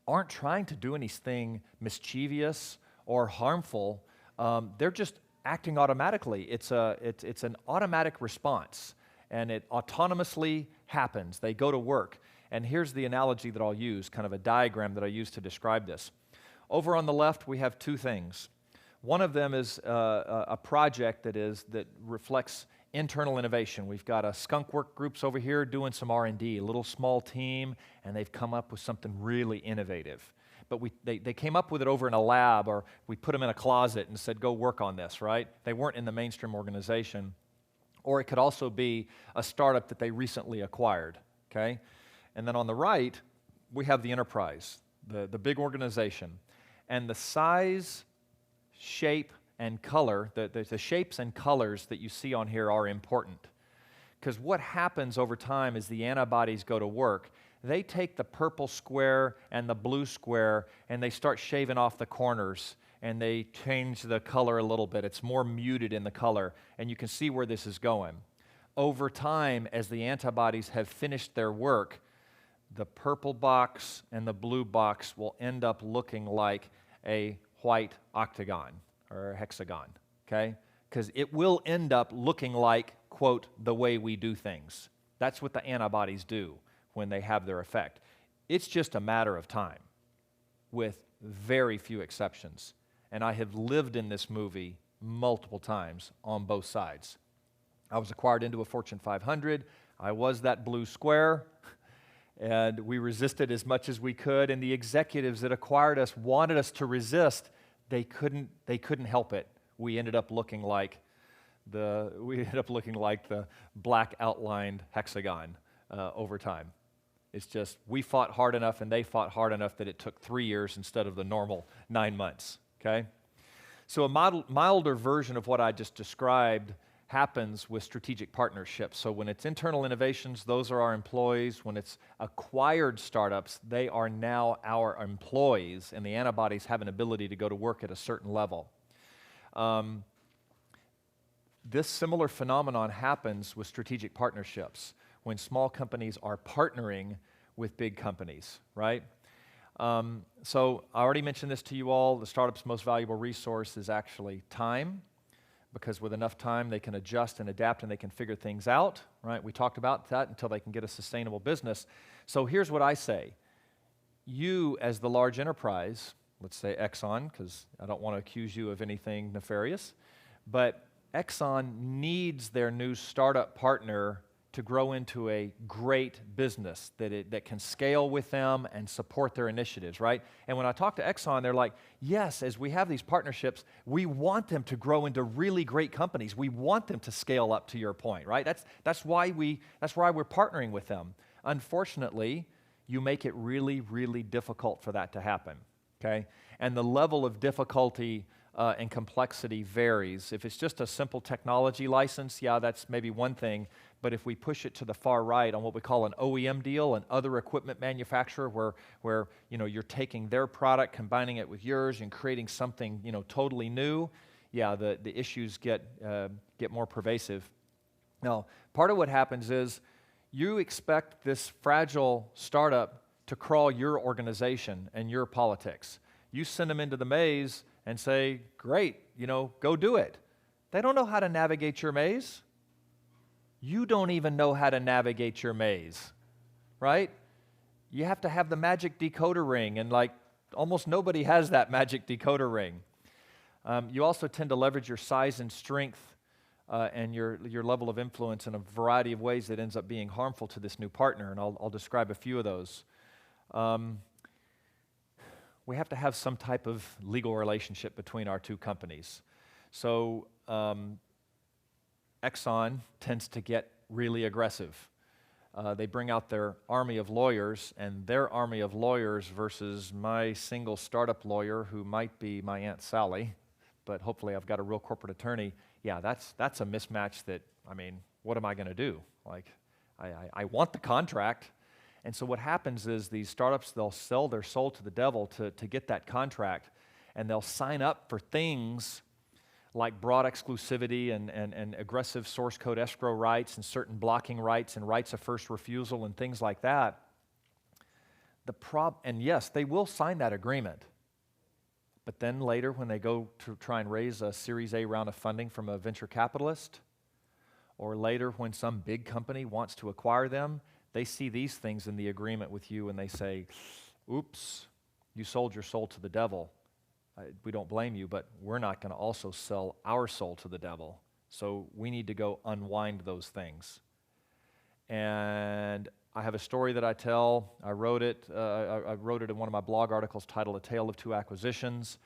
aren't trying to do anything mischievous or harmful. They're just acting automatically. It's an automatic response, and it autonomously happens. They go to work. And here's the analogy that I'll use, kind of a diagram that I use to describe this. Over on the left, we have two things. One of them is a project that reflects internal innovation. We've got a skunk work groups over here doing some R&D, a little small team, and they've come up with something really innovative. But they came up with it over in a lab, or we put them in a closet and said, go work on this, right? They weren't in the mainstream organization. Or it could also be a startup that they recently acquired, okay? And then on the right, we have the enterprise, the big organization. And the size, shape, and color, the shapes and colors that you see on here are important. Because what happens over time is the antibodies go to work. They take the purple square and the blue square and they start shaving off the corners and they change the color a little bit. It's more muted in the color, and you can see where this is going. Over time, as the antibodies have finished their work, the purple box and the blue box will end up looking like a white octagon or a hexagon, okay? Because it will end up looking like, quote, the way we do things. That's what the antibodies do when they have their effect. It's just a matter of time, with very few exceptions. And I have lived in this movie multiple times on both sides. I was acquired into a Fortune 500. I was that blue square. And we resisted as much as we could, and the executives that acquired us wanted us to resist. They couldn't help it. We ended up looking like the black outlined hexagon over time. It's just we fought hard enough and they fought hard enough that it took 3 years instead of the normal 9 months. Okay, so a milder version of what I just described happens with strategic partnerships. So when it's internal innovations, those are our employees. When it's acquired startups, they are now our employees, and the antibodies have an ability to go to work at a certain level. This similar phenomenon happens with strategic partnerships when small companies are partnering with big companies, right? So I already mentioned this to you all. The startup's most valuable resource is actually time, because with enough time, they can adjust and adapt and they can figure things out, right? We talked about that until they can get a sustainable business. So here's what I say. You, as the large enterprise, let's say Exxon, because I don't want to accuse you of anything nefarious, but Exxon needs their new startup partner to grow into a great business that can scale with them and support their initiatives, right? And when I talk to Exxon, they're like, yes, as we have these partnerships, we want them to grow into really great companies. We want them to scale up, to your point, right? That's why we're partnering with them. Unfortunately, you make it really, really difficult for that to happen, okay? And the level of difficulty and complexity varies. If it's just a simple technology license, yeah, that's maybe one thing. But if we push it to the far right on what we call an OEM deal, an other equipment manufacturer, where you're taking their product, combining it with yours, and creating something totally new, yeah, the issues get more pervasive. Now, part of what happens is you expect this fragile startup to crawl your organization and your politics. You send them into the maze and say, great, go do it. They don't know how to navigate your maze. You don't even know how to navigate your maze, right? You have to have the magic decoder ring, and almost nobody has that magic decoder ring. You also tend to leverage your size and strength and your level of influence in a variety of ways that ends up being harmful to this new partner, and I'll describe a few of those. We have to have some type of legal relationship between our two companies. So Exxon tends to get really aggressive. They bring out their army of lawyers, and their army of lawyers versus my single startup lawyer, who might be my Aunt Sally, but hopefully I've got a real corporate attorney. Yeah, that's a mismatch that, I mean, what am I going to do? Like, I want the contract. And so what happens is these startups, they'll sell their soul to the devil to get that contract, and they'll sign up for things like broad exclusivity and aggressive source code escrow rights and certain blocking rights and rights of first refusal and things like that. And yes, they will sign that agreement. But then later, when they go to try and raise a Series A round of funding from a venture capitalist, or later when some big company wants to acquire them, they see these things in the agreement with you and they say, oops, you sold your soul to the devil. We don't blame you, but we're not going to also sell our soul to the devil. So we need to go unwind those things. And I have a story that I tell. I wrote it in one of my blog articles titled A Tale of Two Acquisitions.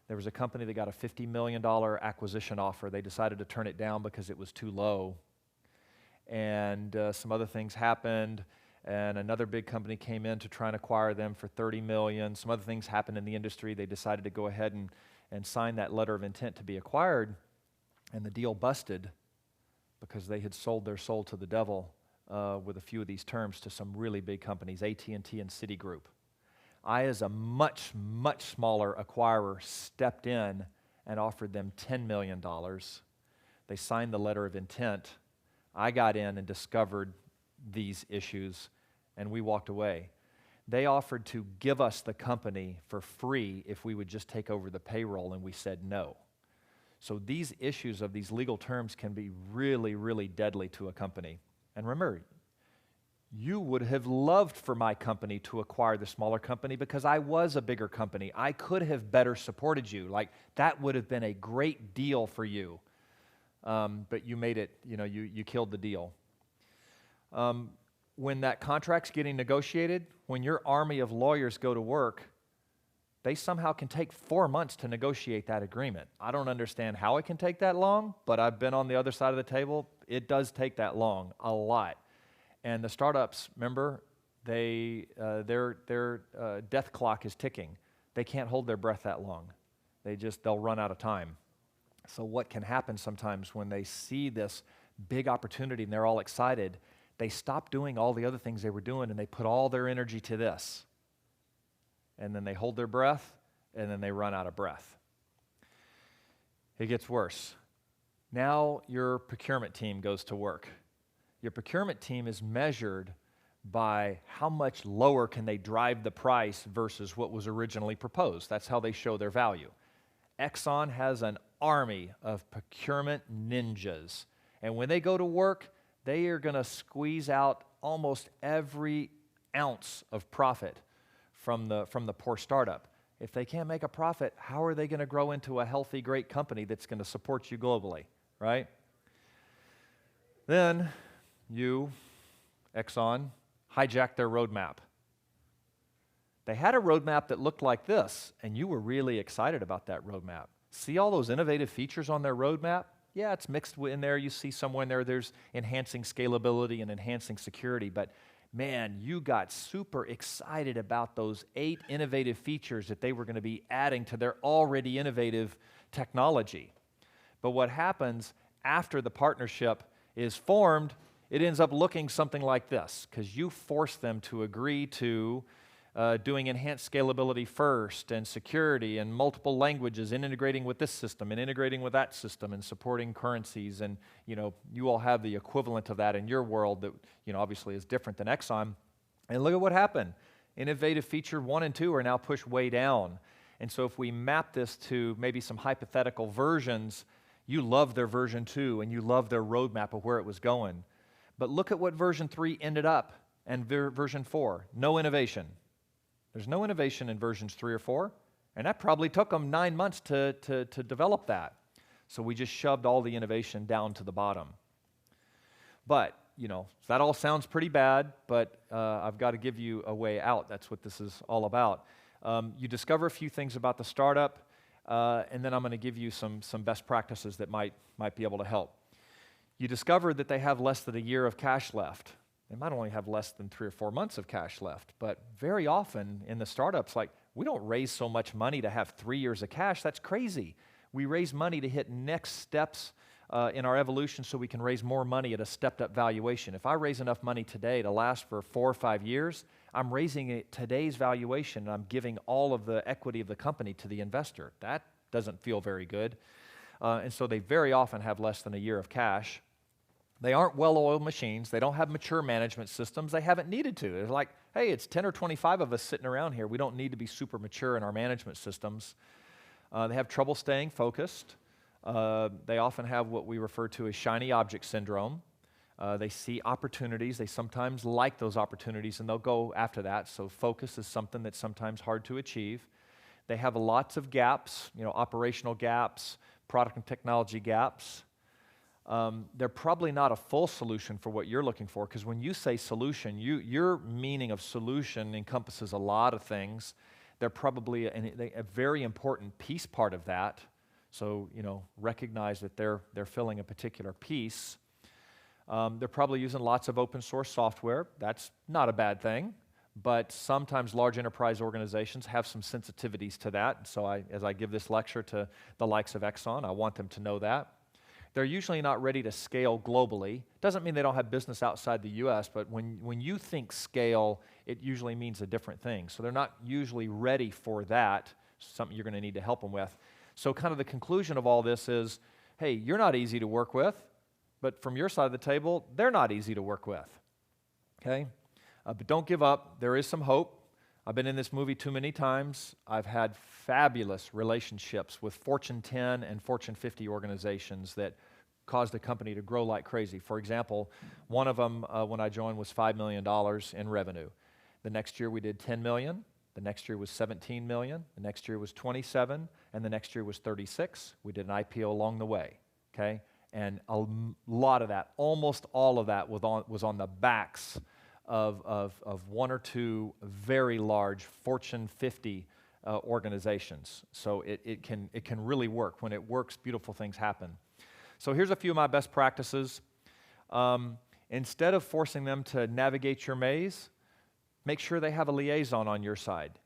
There was a company that got a $50 million acquisition offer. They decided to turn it down because it was too low. And some other things happened, and another big company came in to try and acquire them for $30 million. Some other things happened in the industry. They decided to go ahead and sign that letter of intent to be acquired, and the deal busted because they had sold their soul to the devil with a few of these terms to some really big companies, AT&T and Citigroup. I, as a much, much smaller acquirer, stepped in and offered them $10 million. They signed the letter of intent. I got in and discovered these issues, and we walked away. They offered to give us the company for free if we would just take over the payroll, and we said no. So these issues of these legal terms can be really, really deadly to a company. And remember, you would have loved for my company to acquire the smaller company because I was a bigger company. I could have better supported you. Like, that would have been a great deal for you. But you made it, you killed the deal. When that contract's getting negotiated, when your army of lawyers go to work, they somehow can take 4 months to negotiate that agreement. I don't understand how it can take that long, but I've been on the other side of the table. It does take that long, a lot. And the startups, remember, their death clock is ticking. They can't hold their breath that long. They'll run out of time. So what can happen sometimes when they see this big opportunity and they're all excited, they stop doing all the other things they were doing and they put all their energy to this. And then they hold their breath and then they run out of breath. It gets worse. Now your procurement team goes to work. Your procurement team is measured by how much lower can they drive the price versus what was originally proposed. That's how they show their value. Exxon has an army of procurement ninjas. And when they go to work, they are going to squeeze out almost every ounce of profit from the poor startup. If they can't make a profit, how are they going to grow into a healthy, great company that's going to support you globally, right? Then you, Exxon, hijacked their roadmap. They had a roadmap that looked like this, and you were really excited about that roadmap. See all those innovative features on their roadmap? Yeah, it's mixed in there. You see somewhere in there, there's enhancing scalability and enhancing security, but man, you got super excited about those 8 innovative features that they were going to be adding to their already innovative technology. But what happens after the partnership is formed, it ends up looking something like this, because you force them to agree to doing enhanced scalability first, and security, and multiple languages, and integrating with this system, and integrating with that system, and supporting currencies, and you all have the equivalent of that in your world that obviously is different than Exxon. And look at what happened. Innovative feature 1 and 2 are now pushed way down. And so if we map this to maybe some hypothetical versions, you love their version 2, and you love their roadmap of where it was going. But look at what version 3 ended up, and version 4, no innovation. There's no innovation in versions 3 or 4, and that probably took them 9 months to develop that. So we just shoved all the innovation down to the bottom. But, that all sounds pretty bad, but I've got to give you a way out. That's what this is all about. You discover a few things about the startup, and then I'm going to give you some best practices that might be able to help. You discover that they have less than a year of cash left. They might only have less than 3 or 4 months of cash left, but very often in the startups, we don't raise so much money to have 3 years of cash. That's crazy. We raise money to hit next steps in our evolution so we can raise more money at a stepped-up valuation. If I raise enough money today to last for 4 or 5 years, I'm raising it today's valuation, and I'm giving all of the equity of the company to the investor. That doesn't feel very good. And so they very often have less than a year of cash. They aren't well-oiled machines. They don't have mature management systems. They haven't needed to. They're like, hey, it's 10 or 25 of us sitting around here. We don't need to be super mature in our management systems. They have trouble staying focused. They often have what we refer to as shiny object syndrome. They see opportunities. They sometimes like those opportunities, and they'll go after that. So focus is something that's sometimes hard to achieve. They have lots of gaps, operational gaps, product and technology gaps. They're probably not a full solution for what you're looking for, because when you say solution, your meaning of solution encompasses a lot of things. They're probably a very important piece part of that. So, recognize that they're filling a particular piece. They're probably using lots of open source software. That's not a bad thing, but sometimes large enterprise organizations have some sensitivities to that. So as I give this lecture to the likes of Exxon, I want them to know that. They're usually not ready to scale globally. Doesn't mean they don't have business outside the US, but when you think scale, it usually means a different thing. So they're not usually ready for that, something you're going to need to help them with. So kind of the conclusion of all this is, hey, you're not easy to work with, but from your side of the table, they're not easy to work with, okay? But don't give up. There is some hope. I've been in this movie too many times. I've had fabulous relationships with Fortune 10 and Fortune 50 organizations that caused the company to grow like crazy. For example, one of them, when I joined, was $5 million in revenue. The next year we did $10 million. The next year was $17 million. The next year was $27, and the next year was $36. We did an IPO along the way, okay? And a lot of that, almost all of that was on the backs of 1 or 2 very large Fortune 50 organizations. So it can really work. When it works, beautiful things happen. So here's a few of my best practices. Instead of forcing them to navigate your maze, make sure they have a liaison on your side.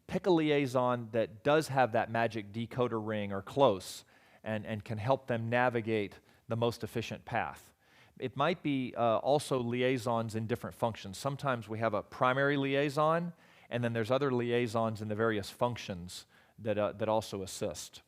Pick a liaison that does have that magic decoder ring or close and can help them navigate the most efficient path. It might be also liaisons in different functions. Sometimes we have a primary liaison, and then there's other liaisons in the various functions that also assist.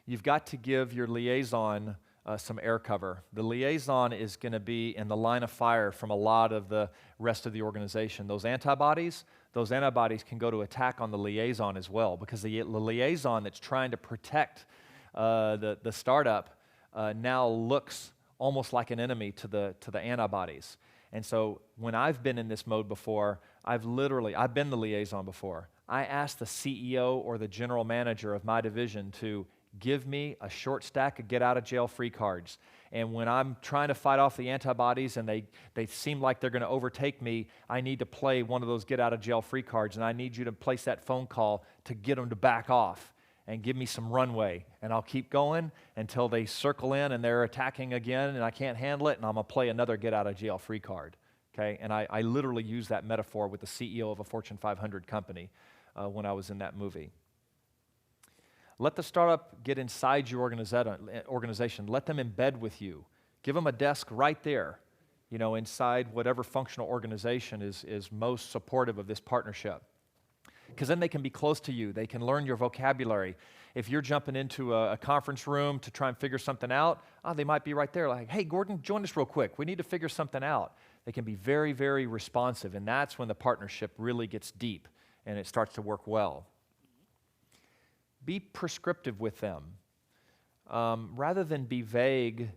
You've got to give your liaison some air cover. The liaison is going to be in the line of fire from a lot of the rest of the organization. Those antibodies can go to attack on the liaison as well, because the liaison that's trying to protect the startup now looks almost like an enemy to the antibodies. And so when I've been in this mode before, I've been the liaison before. I asked the CEO or the general manager of my division to give me a short stack of get-out-of-jail-free cards. And when I'm trying to fight off the antibodies and they seem like they're going to overtake me, I need to play one of those get-out-of-jail-free cards, and I need you to place that phone call to get them to back off and give me some runway. And I'll keep going until they circle in and they're attacking again, and I can't handle it, and I'm going to play another get-out-of-jail-free card. Okay? And I literally use that metaphor with the CEO of a Fortune 500 company when I was in that movie. Let the startup get inside your organization. Let them embed with you. Give them a desk right there, inside whatever functional organization is most supportive of this partnership. Because then they can be close to you. They can learn your vocabulary. If you're jumping into a conference room to try and figure something out, they might be right there like, hey, Gordon, join us real quick. We need to figure something out. They can be very, very responsive, and that's when the partnership really gets deep and it starts to work well. Be prescriptive with them. Rather than be vague,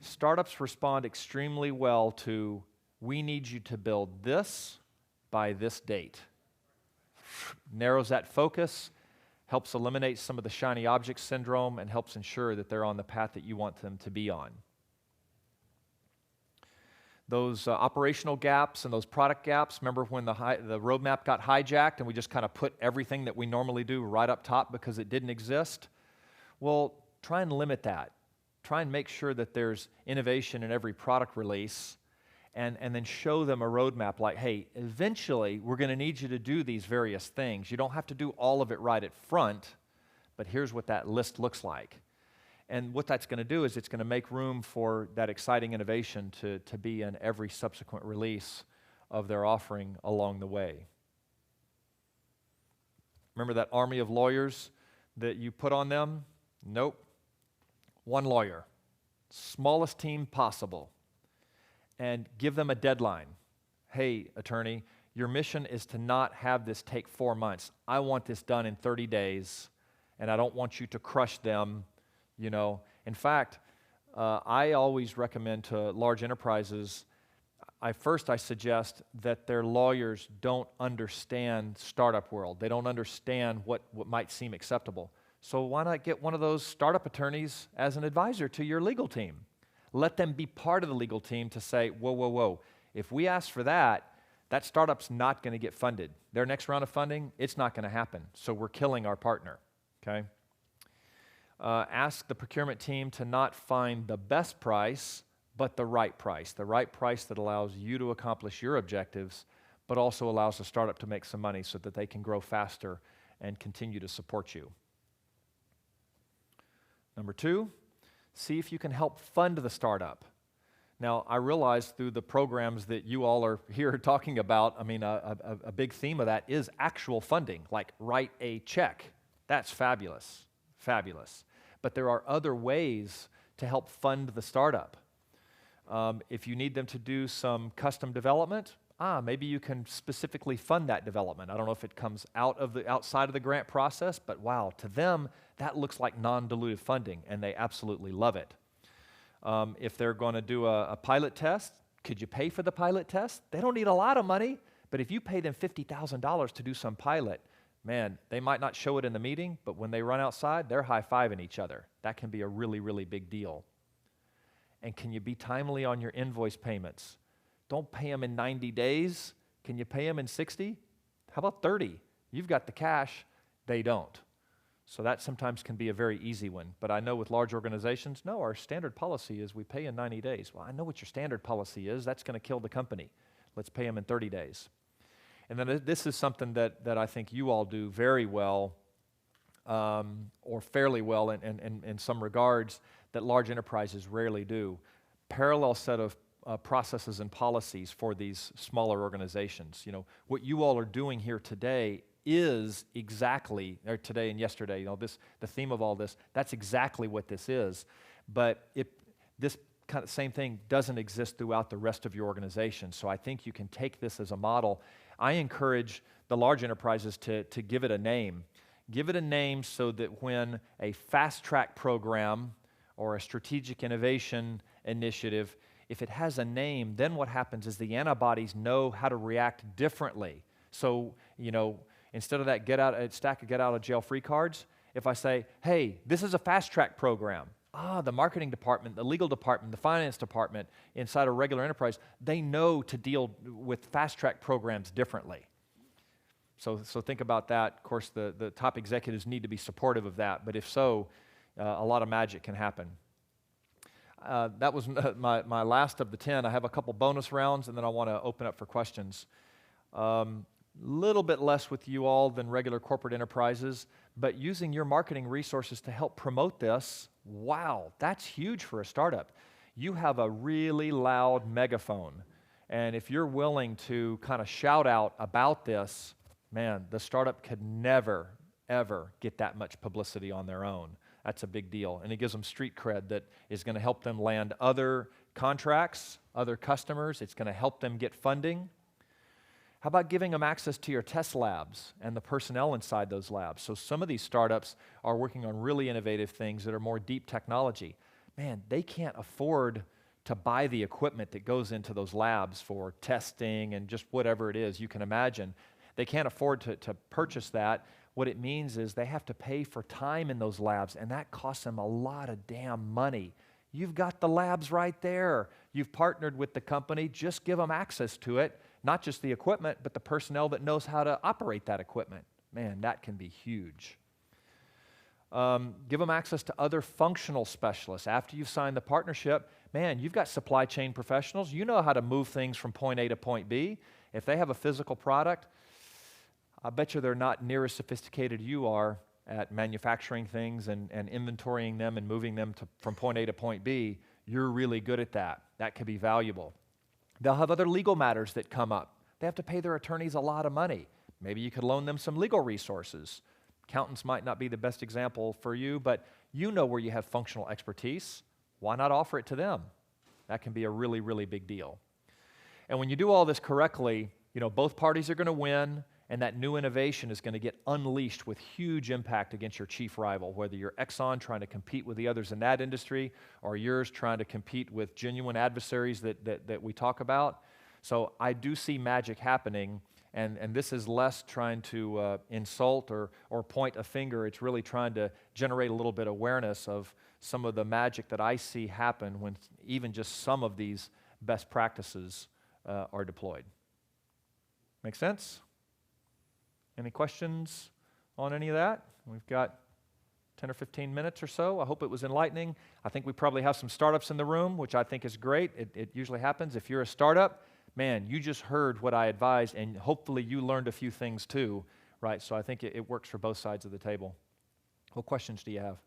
startups respond extremely well to, we need you to build this by this date. Narrows that focus, helps eliminate some of the shiny object syndrome, and helps ensure that they're on the path that you want them to be on. Those operational gaps and those product gaps, remember when the roadmap got hijacked and we just kind of put everything that we normally do right up top because it didn't exist? Well, try and limit that. Try and make sure that there's innovation in every product release, and then show them a roadmap like, hey, eventually we're going to need you to do these various things. You don't have to do all of it right at front, but here's what that list looks like. And what that's going to do is it's going to make room for that exciting innovation to be in every subsequent release of their offering along the way. Remember that army of lawyers that you put on them? Nope. One lawyer, smallest team possible, and give them a deadline. Hey, attorney, your mission is to not have this take 4 months. I want this done in 30 days, and I don't want you to crush them, you know. In fact, I always recommend to large enterprises, I suggest that their lawyers don't understand startup world. They don't understand what might seem acceptable. So why not get one of those startup attorneys as an advisor to your legal team? Let them be part of the legal team to say, whoa, whoa, whoa. If we ask for that, that startup's not going to get funded. Their next round of funding, it's not going to happen. So we're killing our partner, okay? Ask the procurement team to not find the best price, but the right price that allows you to accomplish your objectives, but also allows the startup to make some money so that they can grow faster and continue to support you. Number 2, see if you can help fund the startup. Now, I realize through the programs that you all are here talking about, I mean, a big theme of that is actual funding, like write a check. That's fabulous, fabulous. But there are other ways to help fund the startup. If you need them to do some custom development, maybe you can specifically fund that development. I don't know if it comes outside of the grant process, but wow, to them, that looks like non-dilutive funding, and they absolutely love it. If they're going to do a pilot test, could you pay for the pilot test? They don't need a lot of money, but if you pay them $50,000 to do some pilot, man, they might not show it in the meeting, but when they run outside, they're high-fiving each other. That can be a really, really big deal. And can you be timely on your invoice payments? Don't pay them in 90 days. Can you pay them in 60? How about 30? You've got the cash, they don't. So that sometimes can be a very easy one. But I know with large organizations, no, our standard policy is we pay in 90 days. Well, I know what your standard policy is. That's going to kill the company. Let's pay them in 30 days. And then this is something that I think you all do very well, or fairly well in some regards, that large enterprises rarely do. Parallel set of processes and policies for these smaller organizations. You know, what you all are doing here today is exactly, or today and yesterday, you know, the theme of all this, that's exactly what this is. But this kind of same thing doesn't exist throughout the rest of your organization. So I think you can take this as a model. I encourage the large enterprises to give it a name. Give it a name so that when a fast track program or a strategic innovation initiative, if it has a name, then what happens is the antibodies know how to react differently. So, you know, instead of that stack of get out of jail free cards, if I say, hey, this is a fast track program, the marketing department, the legal department, the finance department inside a regular enterprise, they know to deal with fast track programs differently. So think about that. Of course, the top executives need to be supportive of that, but if so, a lot of magic can happen. That was my last of the 10. I have a couple bonus rounds, and then I want to open up for questions. Little bit less with you all than regular corporate enterprises, but using your marketing resources to help promote this, wow, that's huge for a startup. You have a really loud megaphone, and if you're willing to kind of shout out about this, man, the startup could never, ever get that much publicity on their own. That's a big deal, and it gives them street cred that is going to help them land other contracts, other customers. It's going to help them get funding. How about giving them access to your test labs and the personnel inside those labs? So some of these startups are working on really innovative things that are more deep technology. Man, they can't afford to buy the equipment that goes into those labs for testing and just whatever it is you can imagine. They can't afford to purchase that. What it means is they have to pay for time in those labs, and that costs them a lot of damn money. You've got the labs right there. You've partnered with the company. Just give them access to it. Not just the equipment, but the personnel that knows how to operate that equipment. Man, that can be huge. Give them access to other functional specialists. After you've signed the partnership, man, you've got supply chain professionals. You know how to move things from point A to point B. If they have a physical product, I bet you they're not near as sophisticated as you are. at manufacturing things and inventorying them and moving them from point A to point B, you're really good at that. That could be valuable. They'll have other legal matters that come up. They have to pay their attorneys a lot of money. Maybe you could loan them some legal resources. Accountants might not be the best example for you, but you know where you have functional expertise. Why not offer it to them? That can be a really, really big deal. And when you do all this correctly, both parties are going to win, and that new innovation is going to get unleashed with huge impact against your chief rival, whether you're Exxon trying to compete with the others in that industry, or yours trying to compete with genuine adversaries that we talk about. So I do see magic happening, and this is less trying to insult or point a finger. It's really trying to generate a little bit of awareness of some of the magic that I see happen when even just some of these best practices are deployed. Make sense? Any questions on any of that? We've got 10 or 15 minutes or so. I hope it was enlightening. I think we probably have some startups in the room, which I think is great. It usually happens. If you're a startup, man, you just heard what I advised, and hopefully you learned a few things too, right? So I think it works for both sides of the table. What questions do you have?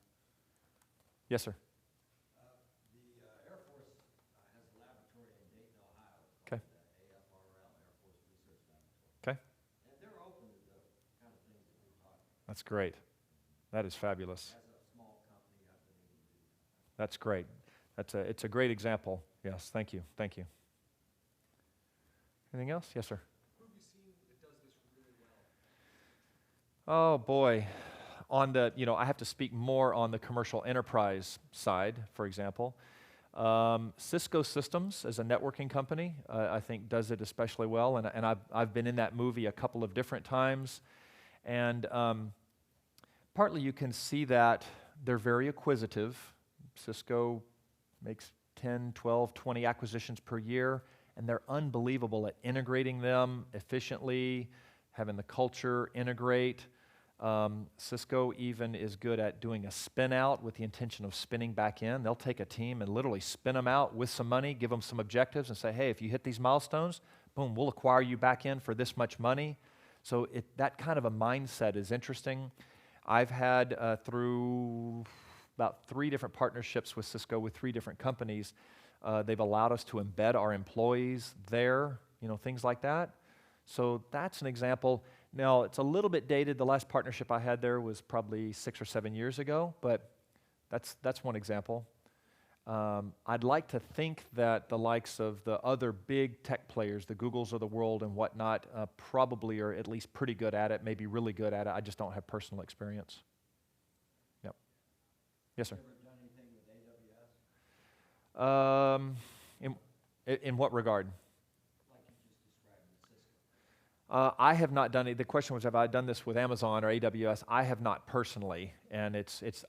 Yes, sir. The Air Force has a laboratory in Dayton, Ohio. Okay. AFRL, Air Force Research Laboratory. Okay. And they're open to the kind of things that we're talking about. That's great. That is fabulous. As a small company, I've been able to do that. That's great. It's a great example. Yes, thank you. Thank you. Anything else? Yes, sir. Who have you seen that does this really well? Oh boy. I have to speak more on the commercial enterprise side, for example. Cisco Systems, as a networking company, I think does it especially well, and I've been in that movie a couple of different times, and partly you can see that they're very acquisitive. Cisco makes 10, 12, 20 acquisitions per year, and they're unbelievable at integrating them efficiently, having the culture integrate. Cisco even is good at doing a spin out with the intention of spinning back in. They'll take a team and literally spin them out with some money, give them some objectives, and say, hey, if you hit these milestones, boom, we'll acquire you back in for this much money. So that kind of a mindset is interesting. I've had through about 3 different partnerships with Cisco with 3 different companies, they've allowed us to embed our employees there, things like that. So that's an example. Now, it's a little bit dated. The last partnership I had there was probably 6 or 7 years ago, but that's one example. I'd like to think that the likes of the other big tech players, the Googles of the world and whatnot, probably are at least pretty good at it, maybe really good at it. I just don't have personal experience. Yep. Yes, sir. Have you ever done anything with AWS? In what regard? Like you just described with Cisco. I have not done it. The question was, have I done this with Amazon or AWS? I have not personally, and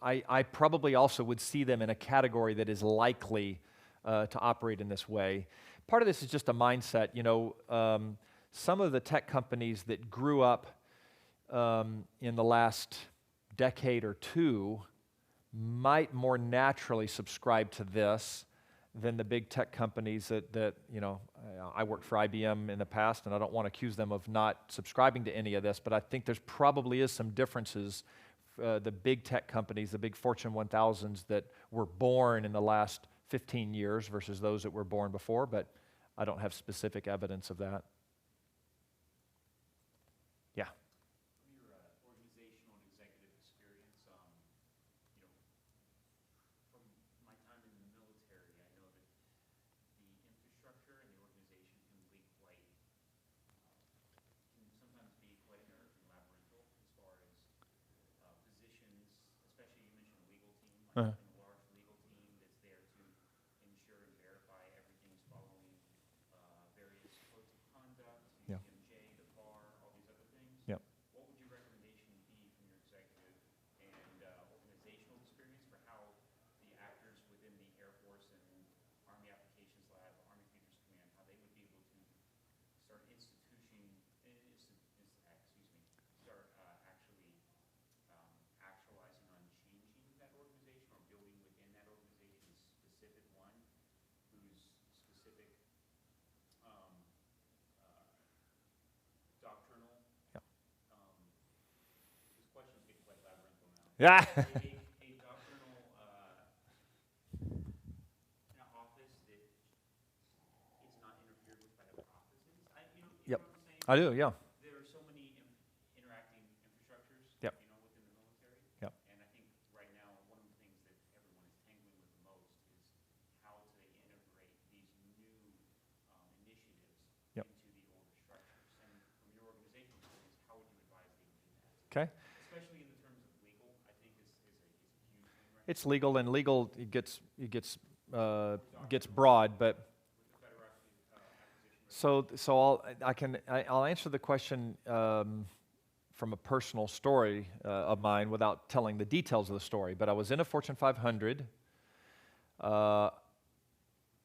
I probably also would see them in a category that is likely to operate in this way. Part of this is just a mindset. Some of the tech companies that grew up in the last decade or two might more naturally subscribe to this than the big tech companies that I worked for IBM in the past, and I don't want to accuse them of not subscribing to any of this, but I think there's probably is some differences. The big tech companies, the big Fortune 1000s that were born in the last 15 years versus those that were born before, but I don't have specific evidence of that. Yeah. From your organizational and executive experience, from my time in the military, I know that the infrastructure and the organization can sometimes be quite inert and labyrinthal as far as positions, especially you mentioned a legal team, like having a large legal team that's there to ensure and verify everything's following various codes of conduct, Yeah. UMJ, the bar, all these other things. Yeah. What would your recommendation be from your executive and organizational experience for how the actors within the Air Force and Army Applications Lab, Army Futures Command, how they would be able to start actualizing on changing that organization or building Yeah. a doctrinal office that it's not interfered with by the processes. Yep. Know what I'm saying? I do, yeah. There are so many interacting infrastructures, Yep. Within the military. Yep. And I think right now one of the things that everyone is tangling with the most is how to integrate these new initiatives Yep. into the older structures. And from your organizational experience, how would you advise they do that? Okay. Especially in the terms of legal, I think is a huge thing right It's legal, and legal it gets broad, but I'll answer the question from a personal story of mine without telling the details of the story. But I was in a Fortune 500. I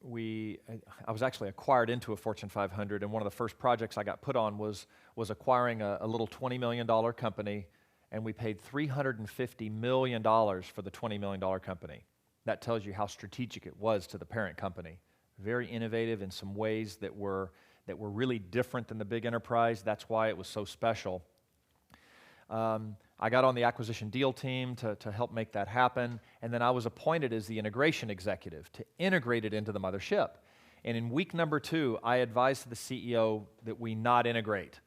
was actually acquired into a Fortune 500, and one of the first projects I got put on was acquiring a little $20 million company, and we paid $350 million for the $20 million company. That tells you how strategic it was to the parent company. Very innovative in some ways that were really different than the big enterprise. That's why it was so special. I got on the acquisition deal team to help make that happen, and then I was appointed as the integration executive to integrate it into the mothership. And in week number 2, I advised the CEO that we not integrate.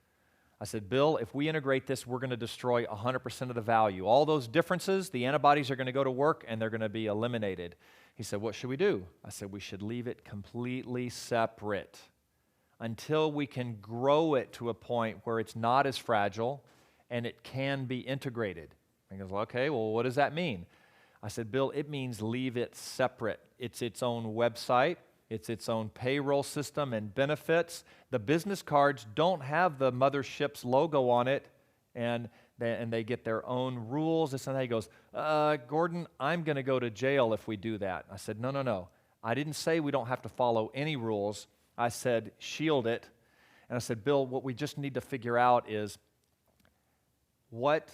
I said, Bill, if we integrate this, we're going to destroy 100% of the value. All those differences, the antibodies are going to go to work and they're going to be eliminated. He said, what should we do? I said, we should leave it completely separate until we can grow it to a point where it's not as fragile and it can be integrated. He goes, well, okay, well, what does that mean? I said, Bill, it means leave it separate. It's its own website. It's its own payroll system and benefits. The business cards don't have the mothership's logo on it, and they get their own rules. This and that. He goes, Gordon, I'm going to go to jail if we do that. I said, no. I didn't say we don't have to follow any rules. I said, shield it. And I said, Bill, what we just need to figure out is what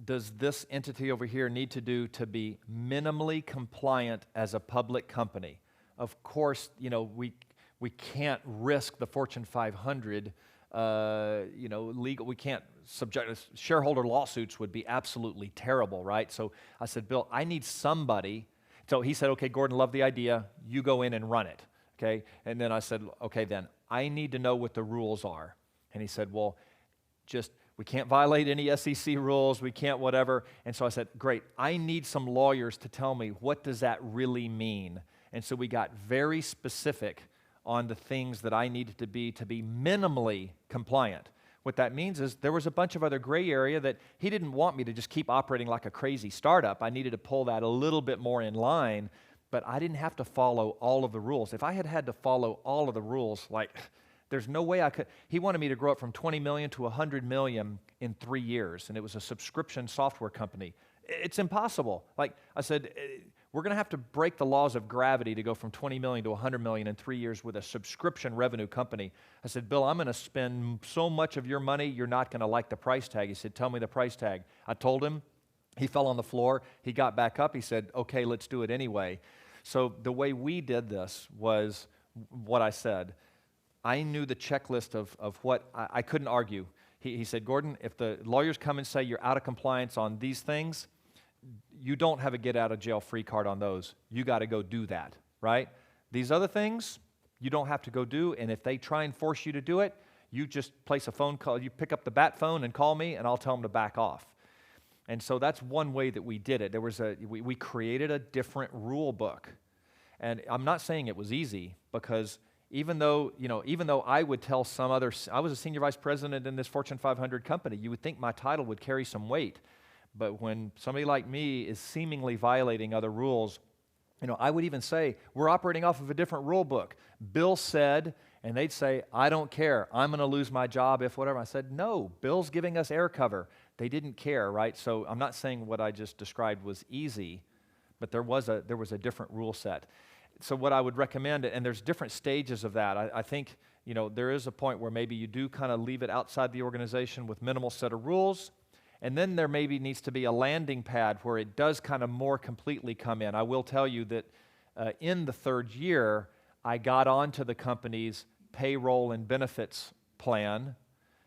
does this entity over here need to do to be minimally compliant as a public company? Of course, we can't risk the Fortune 500, legal. We can't subject shareholder lawsuits would be absolutely terrible, right? So I said, Bill, I need somebody. So he said, okay, Gordon, love the idea. You go in and run it, okay? And then I said, okay, then I need to know what the rules are. And he said, well, we can't violate any SEC rules. We can't whatever. And so I said, great. I need some lawyers to tell me what does that really mean. And so we got very specific on the things that I needed to be minimally compliant. What that means is there was a bunch of other gray area that he didn't want me to just keep operating like a crazy startup. I needed to pull that a little bit more in line, but I didn't have to follow all of the rules. If I had to follow all of the rules, there's no way I could. He wanted me to grow it from 20 million to 100 million in 3 years, and it was a subscription software company. It's impossible. Like I said, we're going to have to break the laws of gravity to go from 20 million to 100 million in 3 years with a subscription revenue company. I said, Bill, I'm going to spend so much of your money, you're not going to like the price tag. He said, tell me the price tag. I told him. He fell on the floor. He got back up. He said, okay, let's do it anyway. So the way we did this was what I said. I knew the checklist of what I couldn't argue. He said, Gordon, if the lawyers come and say you're out of compliance on these things, you don't have a get-out-of-jail-free card on those. You got to go do that, right? These other things, you don't have to go do, and if they try and force you to do it, you just place a phone call. You pick up the bat phone and call me, and I'll tell them to back off. And so that's one way that we did it. We created a different rule book. And I'm not saying it was easy, because even though I would tell I was a senior vice president in this Fortune 500 company, you would think my title would carry some weight. But when somebody like me is seemingly violating other rules, I would even say, we're operating off of a different rule book. Bill said, and they'd say, I don't care. I'm going to lose my job if whatever. I said, no, Bill's giving us air cover. They didn't care, right? So I'm not saying what I just described was easy, but there was a different rule set. So what I would recommend, and there's different stages of that. I think, there is a point where maybe you do kind of leave it outside the organization with minimal set of rules. And then there maybe needs to be a landing pad where it does kind of more completely come in. I will tell you that in the 3rd year, I got onto the company's payroll and benefits plan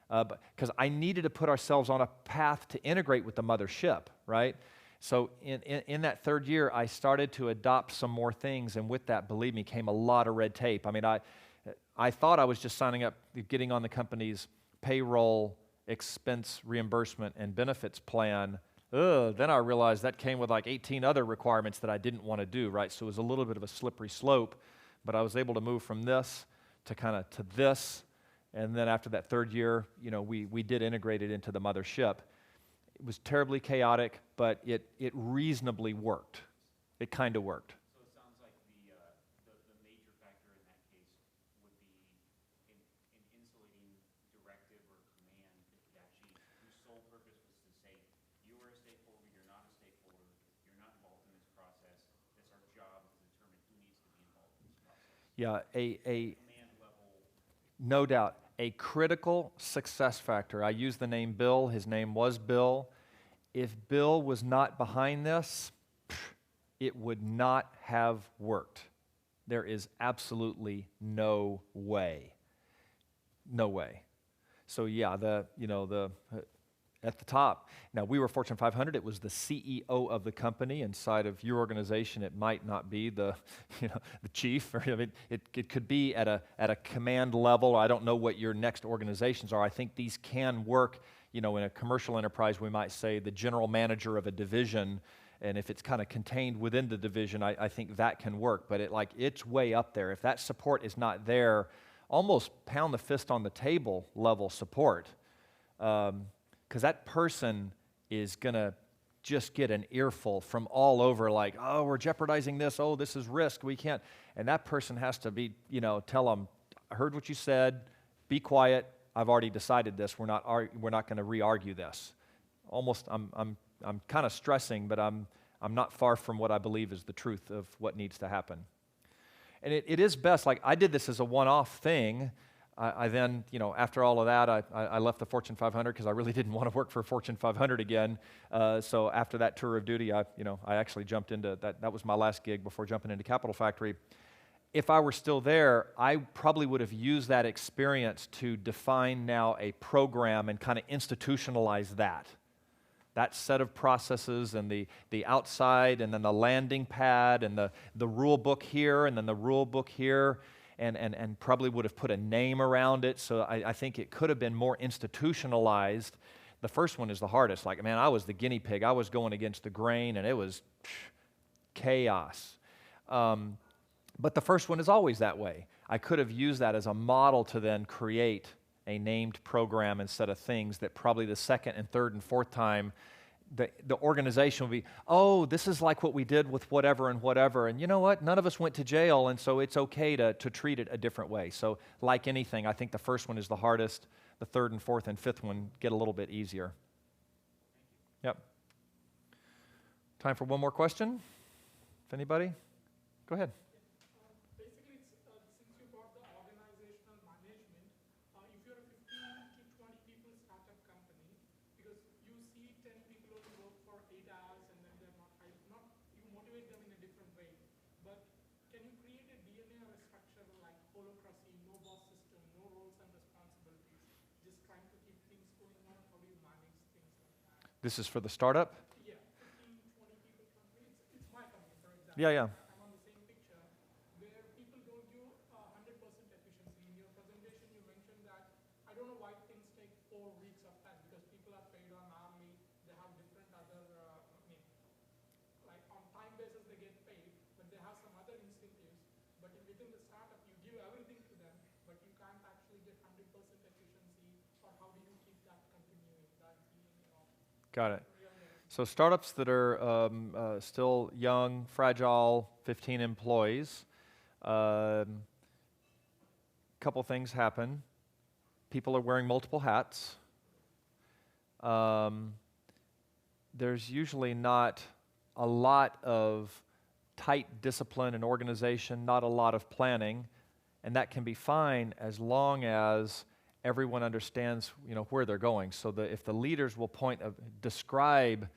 because I needed to put ourselves on a path to integrate with the mothership, right? So in that third year, I started to adopt some more things, and with that, believe me, came a lot of red tape. I mean, I thought I was just signing up, getting on the company's payroll, expense reimbursement, and benefits plan. Then I realized that came with like 18 other requirements that I didn't want to do, right? So it was a little bit of a slippery slope, but I was able to move from this to this, and then after that third year, we did integrate it into the mothership. It was terribly chaotic, but it reasonably worked. It kind of worked. So it sounds like the major factor in that case would be in insulating directive or command that actually, whose sole purpose was to say, you are a stakeholder, you're not a stakeholder, you're not involved in this process. It's our job to determine who needs to be involved in this process. Yeah, Command level. no doubt, a critical success factor. I use the name Bill. His name was Bill. If Bill was not behind this, it would not have worked. There is absolutely no way. No way. So yeah, at the top. Now, we were Fortune 500. It was the CEO of the company. Inside of your organization, it might not be the chief. Or, it could be at a command level. I don't know what your next organizations are. I think these can work. In a commercial enterprise, we might say the general manager of a division. And if it's kind of contained within the division, I think that can work. But it's way up there. If that support is not there, almost pound the fist on the table level support. Because that person is going to just get an earful from all over, like, oh, we're jeopardizing this. Oh, this is risk. We can't. And that person has to be, tell them, I heard what you said. Be quiet. I've already decided this. We're not going to re-argue this. Almost, I'm kind of stressing, but I'm not far from what I believe is the truth of what needs to happen. And it is best. Like, I did this as a one-off thing. I then, after all of that, I left the Fortune 500 because I really didn't want to work for Fortune 500 again. So after that tour of duty, I actually jumped into that. That was my last gig before jumping into Capital Factory. If I were still there, I probably would have used that experience to define now a program and kind of institutionalize that set of processes and the outside and then the landing pad and the rule book here and then the rule book here. And probably would have put a name around it. So I think it could have been more institutionalized. The first one is the hardest. Like, man, I was the guinea pig. I was going against the grain, and it was chaos. But the first one is always that way. I could have used that as a model to then create a named program and set of things that probably the second and third and fourth time the organization will be, oh, this is like what we did with whatever and whatever. And you know what? None of us went to jail, and so it's okay to treat it a different way. So like anything, I think the first one is the hardest. The third and fourth and fifth one get a little bit easier. Yep. Time for one more question? If anybody? Go ahead. Basically, since you brought the organizational management, if you're a 15 to 20 people startup company, because you see 10 people only work for 8 hours and then they're not you motivate them in a different way. But can you create a DNA or a structure like holocracy, no boss system, no roles and responsibilities, just trying to keep things going on? How do you manage things like that? This is for the startup? Yeah, 15, 20 people company. It's my company, for example. Yeah. I'm on the same picture where people don't do 100% efficiency. In your presentation, you mentioned that I don't know why things take 4 weeks of time because people are paid on hourly. They have different other, like on time basis they get paid, but they have some other incentives. But within the startup, you give everything to them, but you can't actually get 100% efficiency. Or how do you keep that continuing? That Got it. So startups that are still young, fragile, 15 employees, couple things happen. People are wearing multiple hats. There's usually not a lot of tight discipline and organization, not a lot of planning, and that can be fine as long as everyone understands, where they're going. So if the leaders will describe,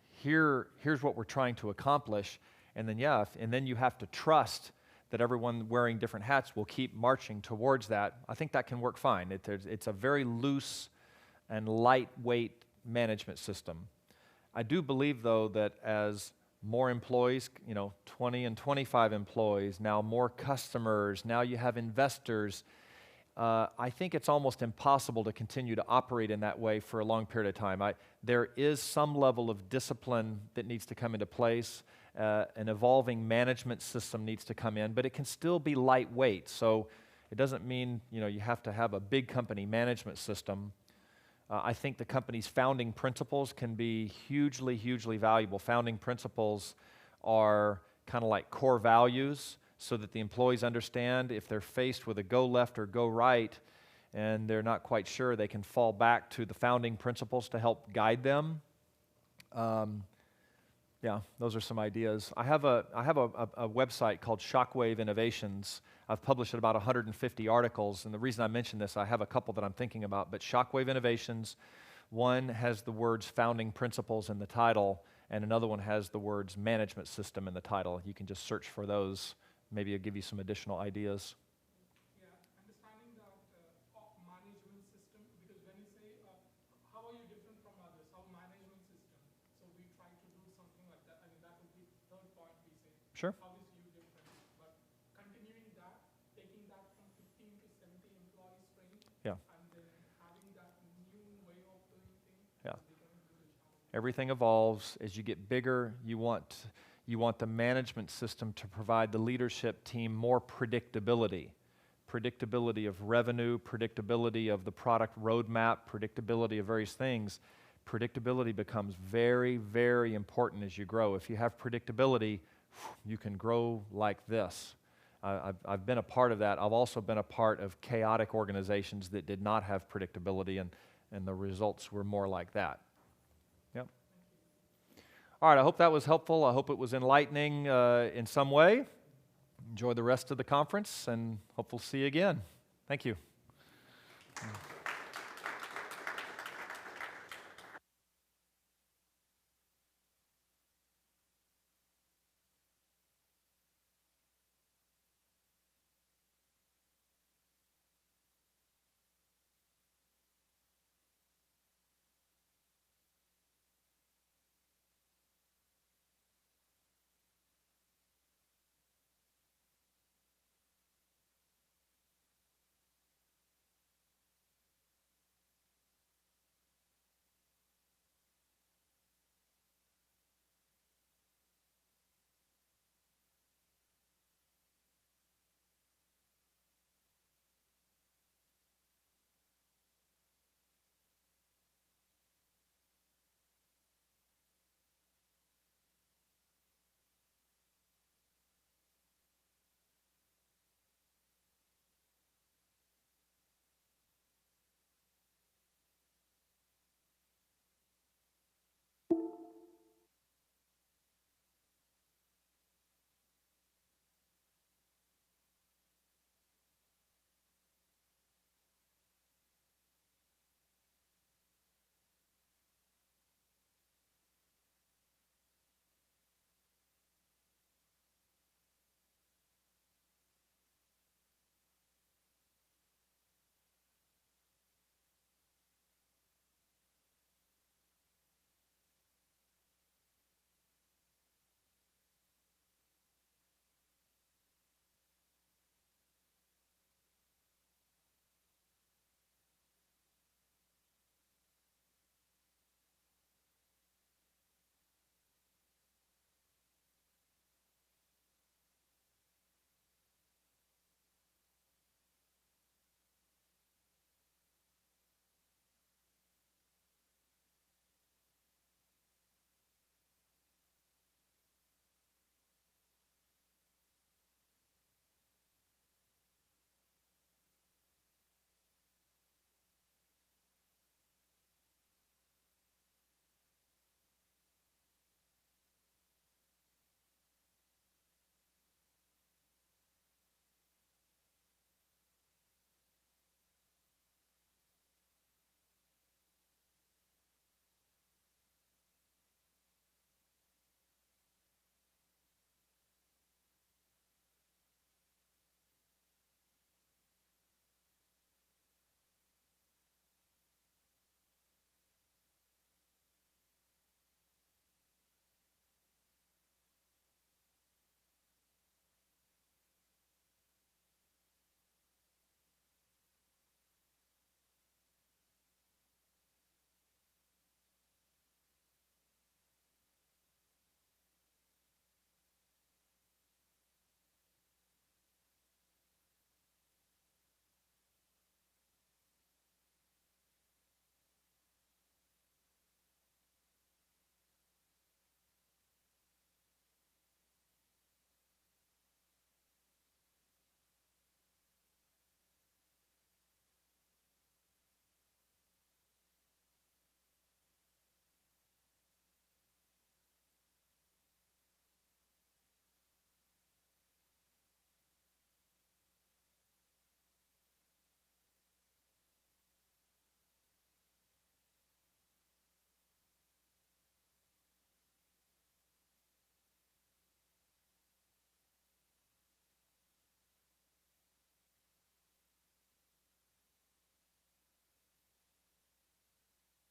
here's what we're trying to accomplish, and then and then you have to trust that everyone wearing different hats will keep marching towards that. I think that can work fine. It's a very loose and lightweight management system. I do believe, though, that as more employees, 20 and 25 employees, now more customers, now you have investors, I think it's almost impossible to continue to operate in that way for a long period of time. There is some level of discipline that needs to come into place. An evolving management system needs to come in, but it can still be lightweight. So it doesn't mean you have to have a big company management system. I think the company's founding principles can be hugely, hugely valuable. Founding principles are kind of like core values, so that the employees understand if they're faced with a go left or go right and they're not quite sure, they can fall back to the founding principles to help guide them. Yeah, those are some ideas. I have a website called Shockwave Innovations. I've published about 150 articles, and the reason I mention this, I have a couple that I'm thinking about, but Shockwave Innovations, one has the words founding principles in the title, and another one has the words management system in the title. You can just search for those. Maybe it'll give you some additional ideas. Yeah, understanding that management system, because when you say, how are you different from others? How management system? So we try to do something like that. I mean, that would be the third point we say. Sure. How is you different? But continuing that, taking that from 15 to 70 employees range, Yeah. and then having that new way of doing things, Yeah. is becoming really challenging. Everything evolves. As you get bigger, you want the management system to provide the leadership team more predictability. Predictability of revenue, predictability of the product roadmap, predictability of various things. Predictability becomes very, very important as you grow. If you have predictability, you can grow like this. I've been a part of that. I've also been a part of chaotic organizations that did not have predictability, and the results were more like that. Yep. All right, I hope that was helpful. I hope it was enlightening in some way. Enjoy the rest of the conference, and hope we'll see you again. Thank you.